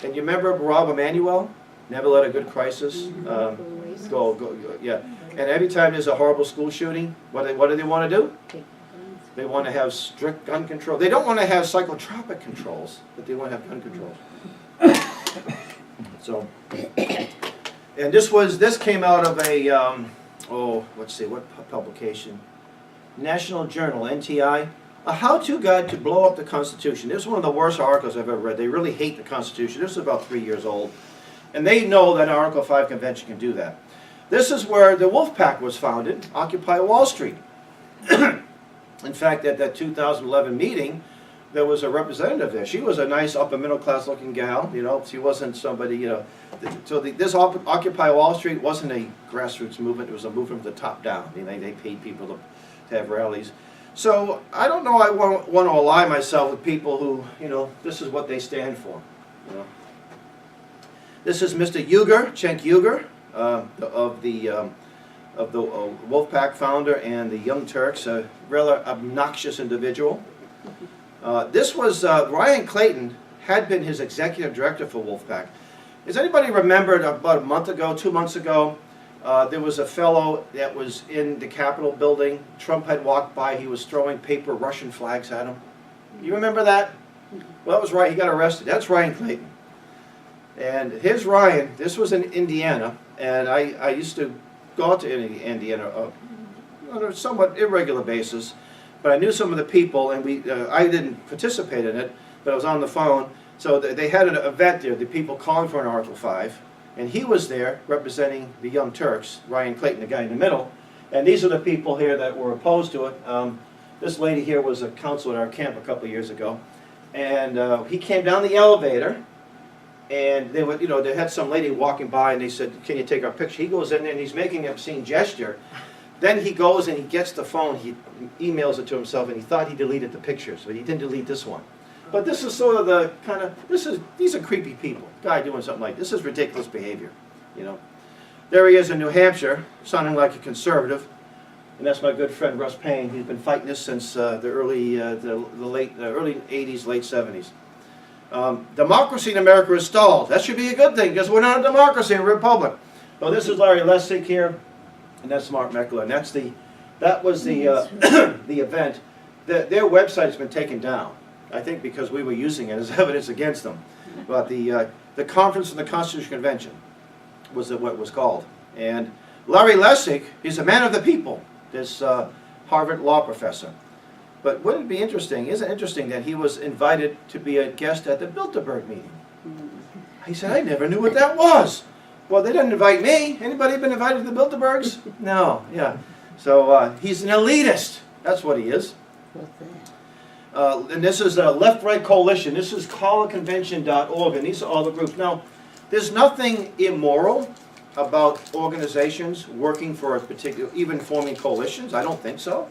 And you remember Rob Emanuel? Never let a good crisis go. Yeah. And every time there's a horrible school shooting, what do they want to do? They want to have strict gun control. They don't want to have psychotropic controls, but they want to have gun controls. So, and this came out of a, let's see, what publication? National Journal, NTI. A how-to guide to blow up the Constitution. This is one of the worst articles I've ever read. They really hate the Constitution. This is about 3 years old. And they know that an Article 5 convention can do that. This is where the Wolf Pack was founded, Occupy Wall Street. In fact, at that 2011 meeting, there was a representative there. She was a nice upper middle class looking gal, she wasn't somebody, So this Occupy Wall Street wasn't a grassroots movement, it was a movement from the top down. They paid people to have rallies. So I don't know, I want to ally myself with people who, this is what they stand for. This is Mr. Uyghur, Cenk Uyghur, of the Wolfpack founder and the Young Turks, a rather obnoxious individual. This was Ryan Clayton had been his executive director for Wolfpack. Does anybody remember about a month ago, 2 months ago, there was a fellow that was in the Capitol building. Trump had walked by. He was throwing paper Russian flags at him. You remember that? Well, that was right. He got arrested. That's Ryan Clayton. And here's Ryan. This was in Indiana, and I used to go out to Indiana on a somewhat irregular basis, but I knew some of the people, and I didn't participate in it, but I was on the phone. So they had an event there, the people calling for an Article 5, and he was there representing the Young Turks, Ryan Clayton, the guy in the middle, and these are the people here that were opposed to it. This lady here was a counselor at our camp a couple of years ago, and he came down the elevator, and they would, they had some lady walking by, and they said, "Can you take our picture?" He goes in there, and he's making an obscene gesture. Then he goes and he gets the phone, he emails it to himself, and he thought he deleted the pictures, but he didn't delete this one. But this is sort of the kind of, these are creepy people. Guy doing something like this is ridiculous behavior, There he is in New Hampshire, sounding like a conservative, and that's my good friend Russ Payne. He's been fighting this since the early 80s, late 70s. Democracy in America is stalled. That should be a good thing because we're not a democracy, we're a republic. So this is Larry Lessig here, and that's Mark Meckler, and that was the the event. Their website has been taken down. I think because we were using it as evidence against them. But the Conference of the Constitutional Convention was what it was called. And Larry Lessig, he's a man of the people, this Harvard law professor. But wouldn't it be interesting, isn't it interesting that he was invited to be a guest at the Bilderberg meeting? He said, "I never knew what that was." Well, they didn't invite me. Anybody been invited to the Bilderbergs? No, yeah. So he's an elitist. That's what he is. What's that? And this is a left-right coalition. This is callaconvention.org, and these are all the groups. Now, there's nothing immoral about organizations working for a particular, even forming coalitions. I don't think so.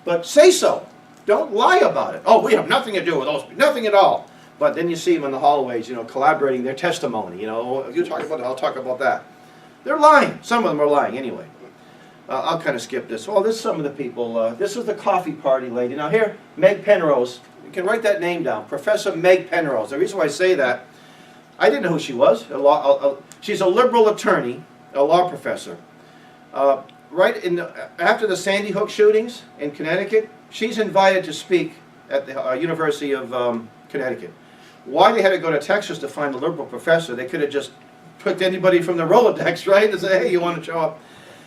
But say so. Don't lie about it. Oh, we have nothing to do with those, nothing at all. But then you see them in the hallways, collaborating their testimony. You talk about it, I'll talk about that. They're lying. Some of them are lying anyway. I'll kind of skip this. Well, this is some of the people. This is the coffee party lady. Now here, Meg Penrose. You can write that name down. Professor Meg Penrose. The reason why I say that, I didn't know who she was. She's a liberal attorney, a law professor. After the Sandy Hook shootings in Connecticut, she's invited to speak at the University of Connecticut. Why they had to go to Texas to find a liberal professor? They could have just picked anybody from the Rolodex, right? And say, "Hey, you want to show up?"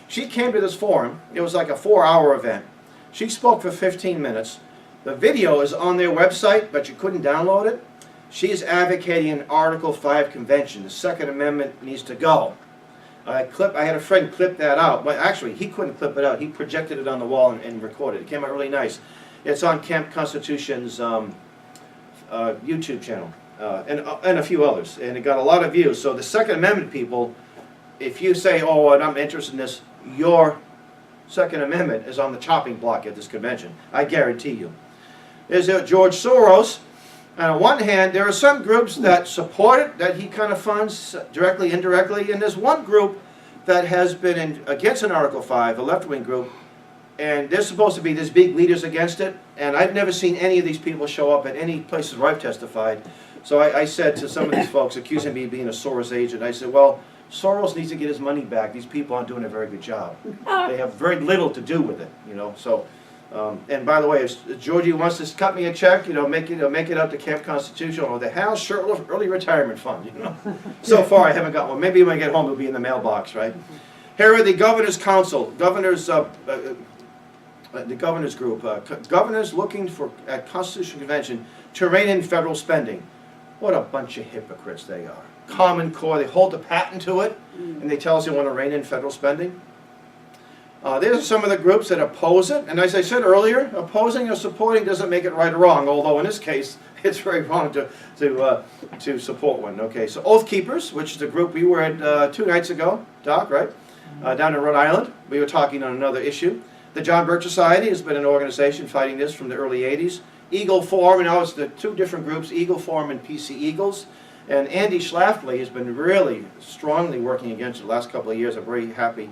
She came to this forum. It was like a 4-hour event. She spoke for 15 minutes. The video is on their website, but you couldn't download it. She's advocating an Article 5 convention. The Second Amendment needs to go. I had a friend clip that out. Well, actually, he couldn't clip it out. He projected it on the wall and recorded it. It came out really nice. It's on Camp Constitution's YouTube channel and a few others. And it got a lot of views. So the Second Amendment people if you say, oh, and I'm interested in this, your Second Amendment is on the chopping block at this convention. I guarantee you. There's George Soros. And on one hand, there are some groups that support it, that he kind of funds directly, indirectly, and there's one group that has been against an Article 5, a left-wing group, and they're supposed to be these big leaders against it, and I've never seen any of these people show up at any places where I've testified. So I said to some of these folks accusing me of being a Soros agent, I said, well, Soros needs to get his money back. These people aren't doing a very good job. They have very little to do with it, you know. So, and by the way, if Georgie wants to cut me a check, you know, make it up to Camp Constitution or the Hal Shurtleff Early Retirement Fund, you know. So far, I haven't got one. Maybe when I get home, it'll be in the mailbox, right? Here are the Governor's Council, the Governor's Group, governors looking for at Constitutional Convention to rein in federal spending. What a bunch of hypocrites they are. Common Core, they hold the patent to it, and they tell us they want to rein in federal spending. These are some of the groups that oppose it, and as I said earlier, opposing or supporting doesn't make it right or wrong, although in this case, it's very wrong to support one. Okay, so Oath Keepers, which is the group we were at 2 nights ago, Doc, right? Down in Rhode Island, we were talking on another issue. The John Birch Society has been an organization fighting this from the early 80s. Eagle Forum, and now it's the two different groups, Eagle Forum and PC Eagles. And Andy Schlafly has been really strongly working against it the last couple of years. I'm very happy.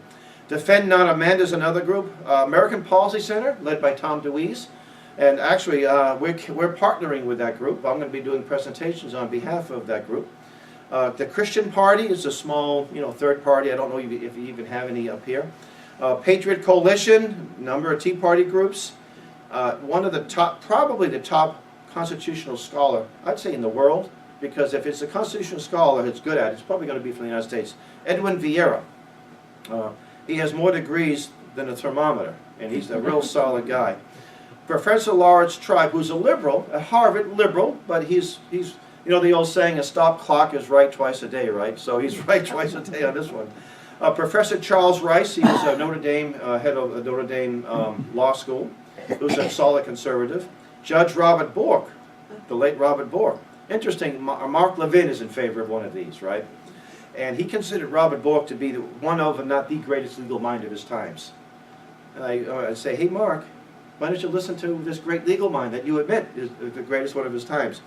Defend Not Amend is another group. American Policy Center, led by Tom DeWeese. And actually, we're partnering with that group. I'm going to be doing presentations on behalf of that group. The Christian Party is a small, third party. I don't know if you even have any up here. Patriot Coalition, number of Tea Party groups. One of the top, probably the top constitutional scholar, I'd say in the world, because if it's a constitutional scholar it's good at, it's probably going to be from the United States. Edwin Vieira. He has more degrees than a thermometer, and he's a real solid guy. Professor Lawrence Tribe, who's a liberal, at Harvard, liberal, but he's the old saying, a stop clock is right twice a day, right? So he's right twice a day on this one. Professor Charles Rice, he was a Notre Dame, head of the Notre Dame Law School, who's a solid conservative. Judge Robert Bork, the late Robert Bork. Interesting, Mark Levin is in favor of one of these, right? And he considered Robert Bork to be one of, if not the greatest legal mind of his times. And I say, hey Mark, why don't you listen to this great legal mind that you admit is the greatest one of his times?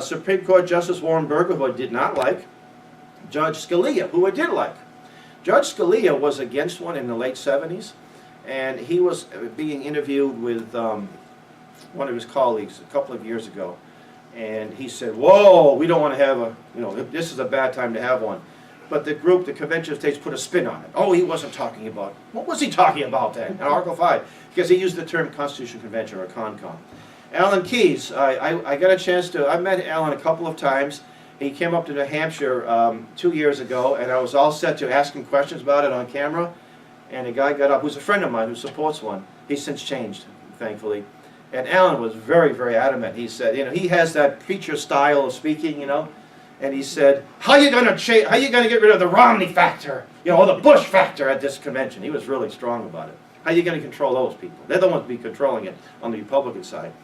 Supreme Court Justice Warren Burger, who I did not like. Judge Scalia, who I did like. Judge Scalia was against one in the late 70s, and he was being interviewed with one of his colleagues a couple of years ago. And he said, whoa, we don't want to have a, this is a bad time to have one. But the group, the Convention of States, put a spin on it. Oh, he wasn't talking about, what was he talking about then? In Article 5, because he used the term Constitutional Convention or CONCON. Alan Keyes, I got a chance to, I met Alan a couple of times. He came up to New Hampshire 2 years ago, and I was all set to ask him questions about it on camera. And a guy got up, who's a friend of mine who supports one. He's since changed, thankfully. And Alan was very, very adamant. He said, he has that preacher style of speaking, and he said, how are you going to get rid of the Romney factor, or the Bush factor at this convention? He was really strong about it. How are you going to control those people? They're the ones to be controlling it on the Republican side.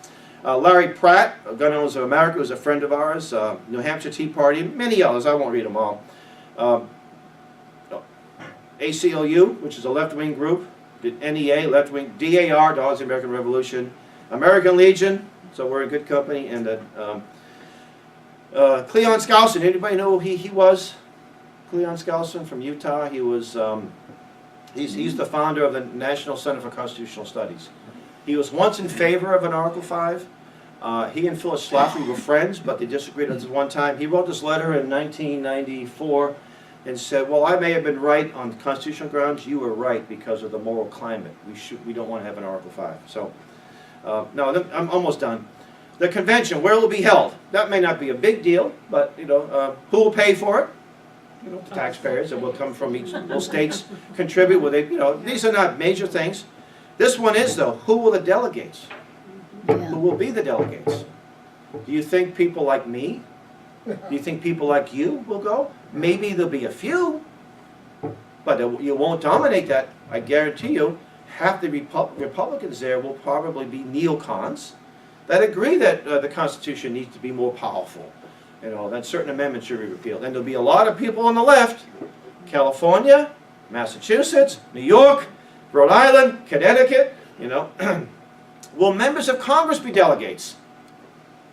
Larry Pratt, Gun Owners of America, was a friend of ours. New Hampshire Tea Party, many others. I won't read them all. ACLU, which is a left-wing group. NEA, left-wing. DAR, Daughters of the American Revolution. American Legion, so we're in good company. And Cleon Skousen, anybody know who he was? Cleon Skousen from Utah. He was, he's the founder of the National Center for Constitutional Studies. He was once in favor of an Article 5. He and Phyllis Schlafly were friends, but they disagreed at one time. He wrote this letter in 1994 and said, well, I may have been right on constitutional grounds. You were right because of the moral climate. We don't want to have an Article 5. So. No, I'm almost done. The convention, where will it be held? That may not be a big deal, but who will pay for it? The taxpayers that will come from each. Will states contribute? Will they? These are not major things. This one is though. Who will the delegates? Yeah. Who will be the delegates? Do you think people like me? Do you think people like you will go? Maybe there'll be a few, but you won't dominate that. I guarantee you. Half the Republicans there will probably be neocons that agree that the Constitution needs to be more powerful, that certain amendments should be repealed. And there'll be a lot of people on the left California, Massachusetts, New York, Rhode Island, Connecticut, you know. Will members of Congress be delegates?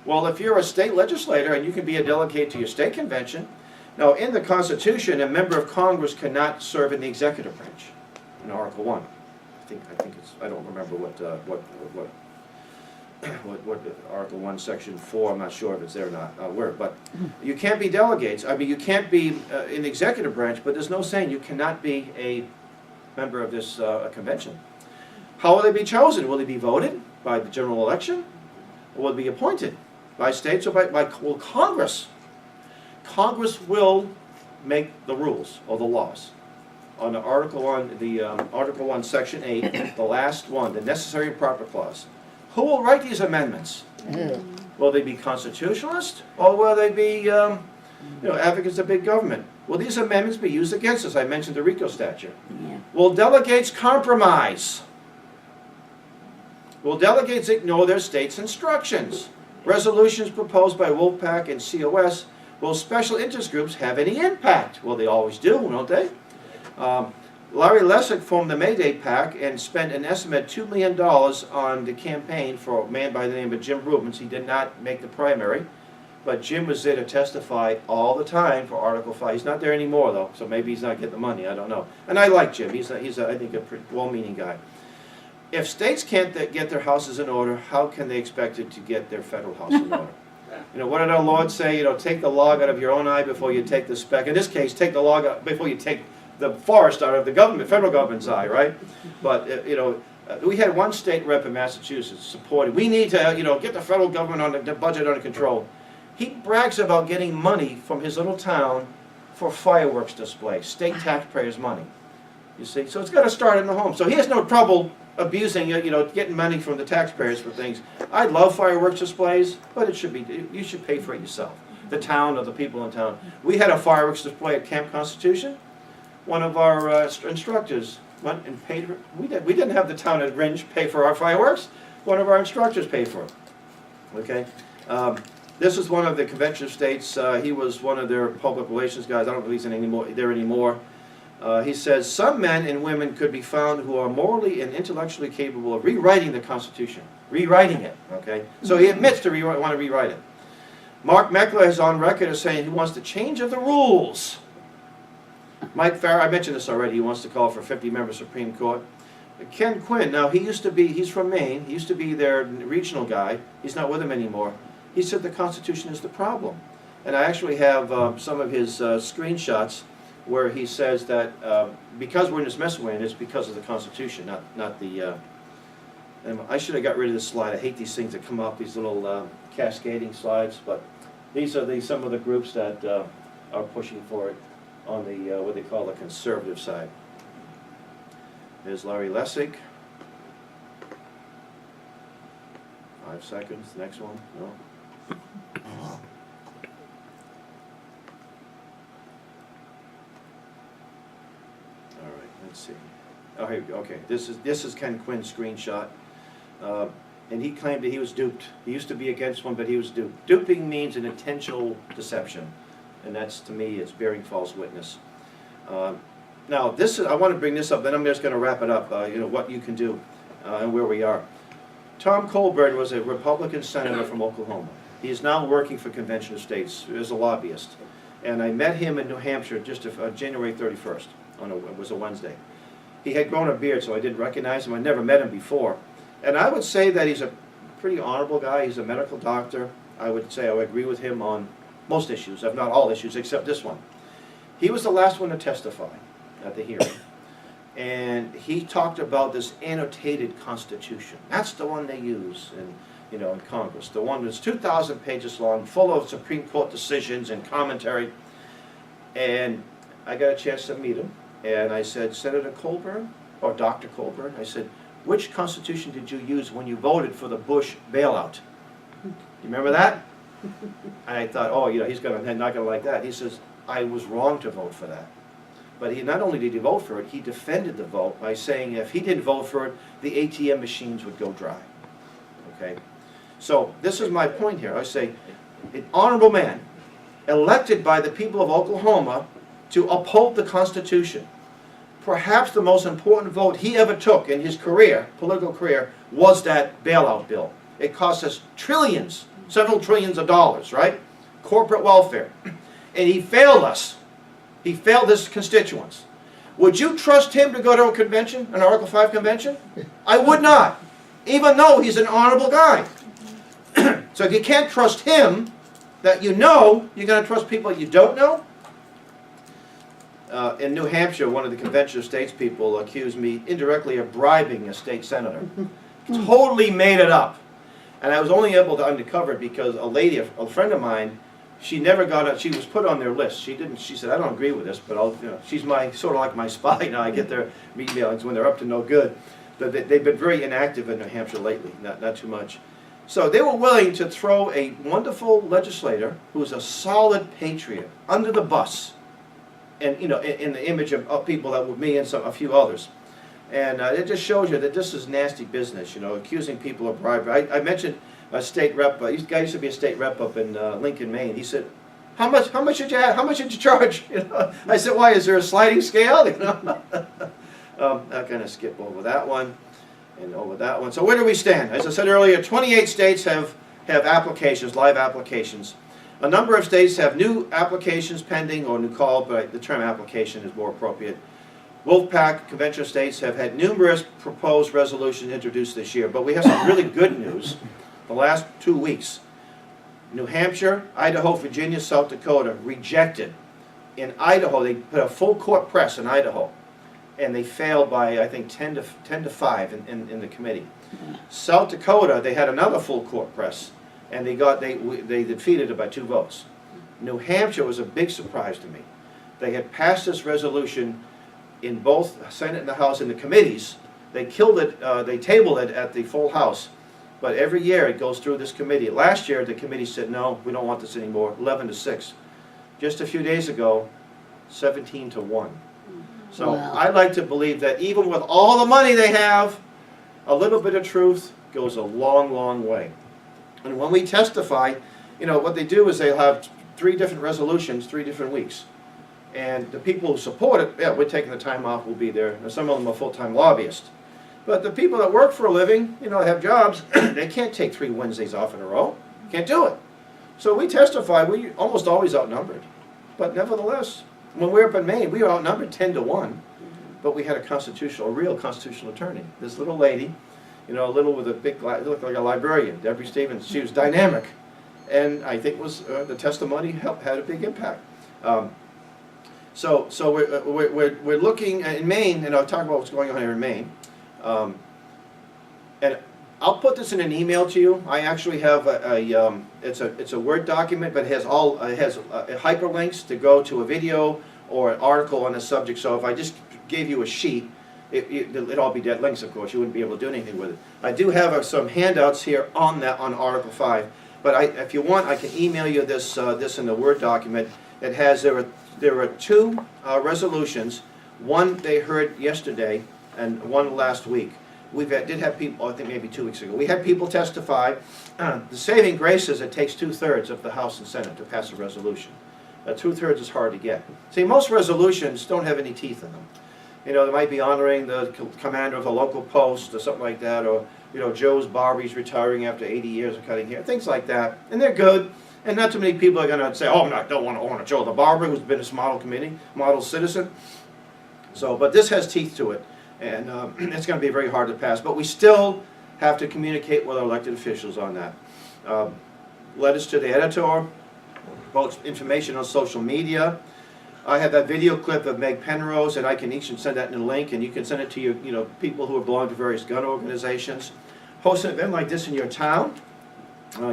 Well, if you're a state legislator and you can be a delegate to your state convention, now in the Constitution, a member of Congress cannot serve in the executive branch. In Article 1, I think it's, I don't remember what Article 1, Section 4. I'm not sure if it's there or not. Where, but you can't be delegates. I mean, you can't be in the executive branch, but there's no saying you cannot be a member of this convention. How will they be chosen? Will they be voted by the general election, or will they be appointed by states or by Congress? Congress will make the rules or the laws. On the Article 1, Article 1, Section 8, the last one, the necessary and proper clause. Who will write these amendments? Will they be constitutionalists, or will they be advocates of big government? Will these amendments be used against us? I mentioned the RICO statute. Yeah. Will delegates compromise? Will delegates ignore their state's instructions? Resolutions proposed by Wolfpack and COS, will special interest groups have any impact? Well, they always do, don't they? Larry Lessig formed the Mayday PAC and spent an estimated $2 million on the campaign for a man by the name of Jim Rubens. He did not make the primary, but Jim was there to testify all the time for Article 5. He's not there anymore, though, so maybe he's not getting the money. I don't know. And I like Jim. He's I think, a pretty well-meaning guy. If states can't get their houses in order, how can they expect it to get their federal house in order? You know, what did our Lord say? You know, take the log out of your own eye before you take the speck. In this case, take the log out before you take the forest out of the government, federal government's eye, right? But, we had one state rep in Massachusetts supported, we need to, get the federal government on the budget under control. He brags about getting money from his little town for fireworks display, state taxpayers' money. You see, so it's got to start in the home. So he has no trouble abusing, getting money from the taxpayers for things. I love fireworks displays, but it should be, you should pay for it yourself. The town or the people in town. We had a fireworks display at Camp Constitution. One of our instructors went and paid for it. We didn't have the town at Ringe pay for our fireworks. One of our instructors paid for it. Okay? This is one of the convention states. He was one of their public relations guys. I don't believe he's there anymore. He says, some men and women could be found who are morally and intellectually capable of rewriting the Constitution. Rewriting it, okay? So he admits to want to rewrite it. Mark Meckler is on record as saying he wants to change of the rules. Mike Farrar, I mentioned this already, he wants to call for a 50-member Supreme Court. Ken Quinn, now he's from Maine, he used to be their regional guy, he's not with them anymore. He said the Constitution is the problem. And I actually have some of his screenshots where he says that because we're in this mess we're in, it's because of the Constitution, not the... and I should have got rid of this slide. I hate these things that come up, these little cascading slides, but these are some of the groups that are pushing for it on the, what they call the conservative side. There's Larry Lessig. 5 seconds, next one, no. Let's see. Oh, here we go. Okay, this is Ken Quinn's screenshot, and he claimed that he was duped. He used to be against one, but he was duped. Duping means an intentional deception, and that's, to me, it's bearing false witness. Now, I want to bring this up. Then I'm just going to wrap it up. What you can do and where we are. Tom Colburn was a Republican senator from Oklahoma. He is now working for Convention of States as a lobbyist, and I met him in New Hampshire just January 31st. It was a Wednesday. He had grown a beard, so I didn't recognize him. I never met him before. And I would say that he's a pretty honorable guy. He's a medical doctor. I would say I would agree with him on most issues, if not all issues, except this one. He was the last one to testify at the hearing. And he talked about this annotated Constitution. That's the one they use in Congress. The one that's 2,000 pages long, full of Supreme Court decisions and commentary. And I got a chance to meet him. And I said, Senator Colburn, or Dr. Colburn, I said, which Constitution did you use when you voted for the Bush bailout? You remember that? And I thought, oh, he's not going to like that. He says, I was wrong to vote for that. But not only did he vote for it, he defended the vote by saying if he didn't vote for it, the ATM machines would go dry. Okay? So this is my point here. I say, an honorable man, elected by the people of Oklahoma to uphold the Constitution. Perhaps the most important vote he ever took in his career, political career, was that bailout bill. It cost us trillions, several trillions of dollars, right? Corporate welfare. And he failed us. He failed his constituents. Would you trust him to go to a convention, an Article 5 convention? I would not, even though he's an honorable guy. So if you can't trust him, that you know, you're going to trust people you don't know? In New Hampshire, one of the convention of states people accused me indirectly of bribing a state senator. Totally made it up. And I was only able to uncover it because a lady, a friend of mine, she never got it. She was put on their list. She didn't. She said, "I don't agree with this, but I'll." You know, she's my sort of like my spy now. I get their emails when they're up to no good. But they've been very inactive in New Hampshire lately. Not too much. So they were willing to throw a wonderful legislator who is a solid patriot under the bus, and you know, in the image of people that were me and a few others. And it just shows you that this is nasty business, you know, accusing people of bribery. I mentioned a state rep. This guy used to be a state rep up in Lincoln, Maine. He said, "How much did you have? How much did you charge?" You know, I said, "Why? Is there a sliding scale?" You know, I kind of skip over that one and over that one. So where do we stand? As I said earlier, 28 states have applications, live applications. A number of states have new applications pending or new call, but the term application is more appropriate. Wolfpack Convention of States have had numerous proposed resolutions introduced this year, but we have some really good news. The last 2 weeks, New Hampshire, Idaho, Virginia, South Dakota rejected. In Idaho, they put a full court press in Idaho, and they failed by, I think, 10 to 5 in the committee. South Dakota, they had another full court press, and they defeated it by 2 votes. New Hampshire was a big surprise to me. They had passed this resolution in both the Senate and the House in the committees. They killed it, they tabled it at the full House. But every year it goes through this committee. Last year the committee said, no, we don't want this anymore, 11 to 6. Just a few days ago, 17 to 1. So Wow. I'd like to believe that even with all the money they have, a little bit of truth goes a long, long way. And when we testify, you know, what they do is they'll have 3 different resolutions, 3 different weeks. And the people who support it, yeah, we're taking the time off, we'll be there. And some of them are full-time lobbyists. But the people that work for a living, you know, have jobs, they can't take 3 Wednesdays off in a row. Can't do it. So we testify, we almost always outnumbered. But nevertheless, when we were up in Maine, we were outnumbered 10 to 1. But we had a real constitutional attorney. This little lady, you know, with a big, looked like a librarian, Debbie Stevens. She was dynamic. And I think the testimony had a big impact. So we're looking in Maine, and I'll talk about what's going on here in Maine. And I'll put this in an email to you. I actually have it's a Word document, but it has hyperlinks to go to a video or an article on the subject. So if I just gave you a sheet, it'd all be dead links, of course. You wouldn't be able to do anything with it. I do have some handouts here on Article 5. But if you want, I can email you this in the Word document. It has there are 2 resolutions. One they heard yesterday, and one last week. Did have people, I think maybe 2 weeks ago. We had people testify. The saving grace is it takes 2/3 of the House and Senate to pass a resolution. 2/3 is hard to get. See, most resolutions don't have any teeth in them. You know, they might be honoring the commander of a local post or something like that, or you know, Joe's barber's retiring after 80 years of cutting hair, things like that, and they're good. And not too many people are going to say, "Oh, I don't want to honor Joe the barber, who's been a model citizen." So, but this has teeth to it, and it's going to be very hard to pass. But we still have to communicate with our elected officials on that. Letters to the editor, post information on social media. I have that video clip of Meg Penrose, and I can each send that in a link, and you can send it to your, people who belong to various gun organizations. Host an event like this in your town.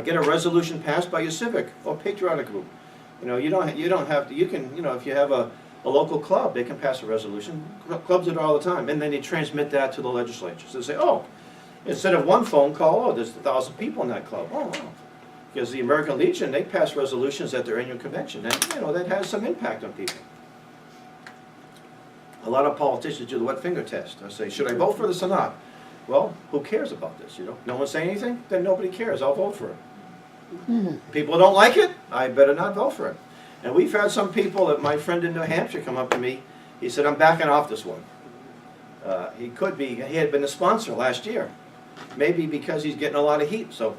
Get a resolution passed by your civic or patriotic group. You don't have to. You can, if you have a local club, they can pass a resolution. Clubs do it all the time, and then they transmit that to the legislatures. They say, "Oh, instead of one phone call, there's 1,000 people in that club." Oh, wow. Because the American Legion, they pass resolutions at their annual convention, and that has some impact on people. A lot of politicians do the wet finger test. They say, "Should I vote for this or not?" Well, who cares about this? No one say anything, then nobody cares. I'll vote for it. People don't like it, I better not vote for it. And we've had some people, that my friend in New Hampshire come up to me, he said, I'm backing off this one. He had been a sponsor last year. Maybe because he's getting a lot of heat, so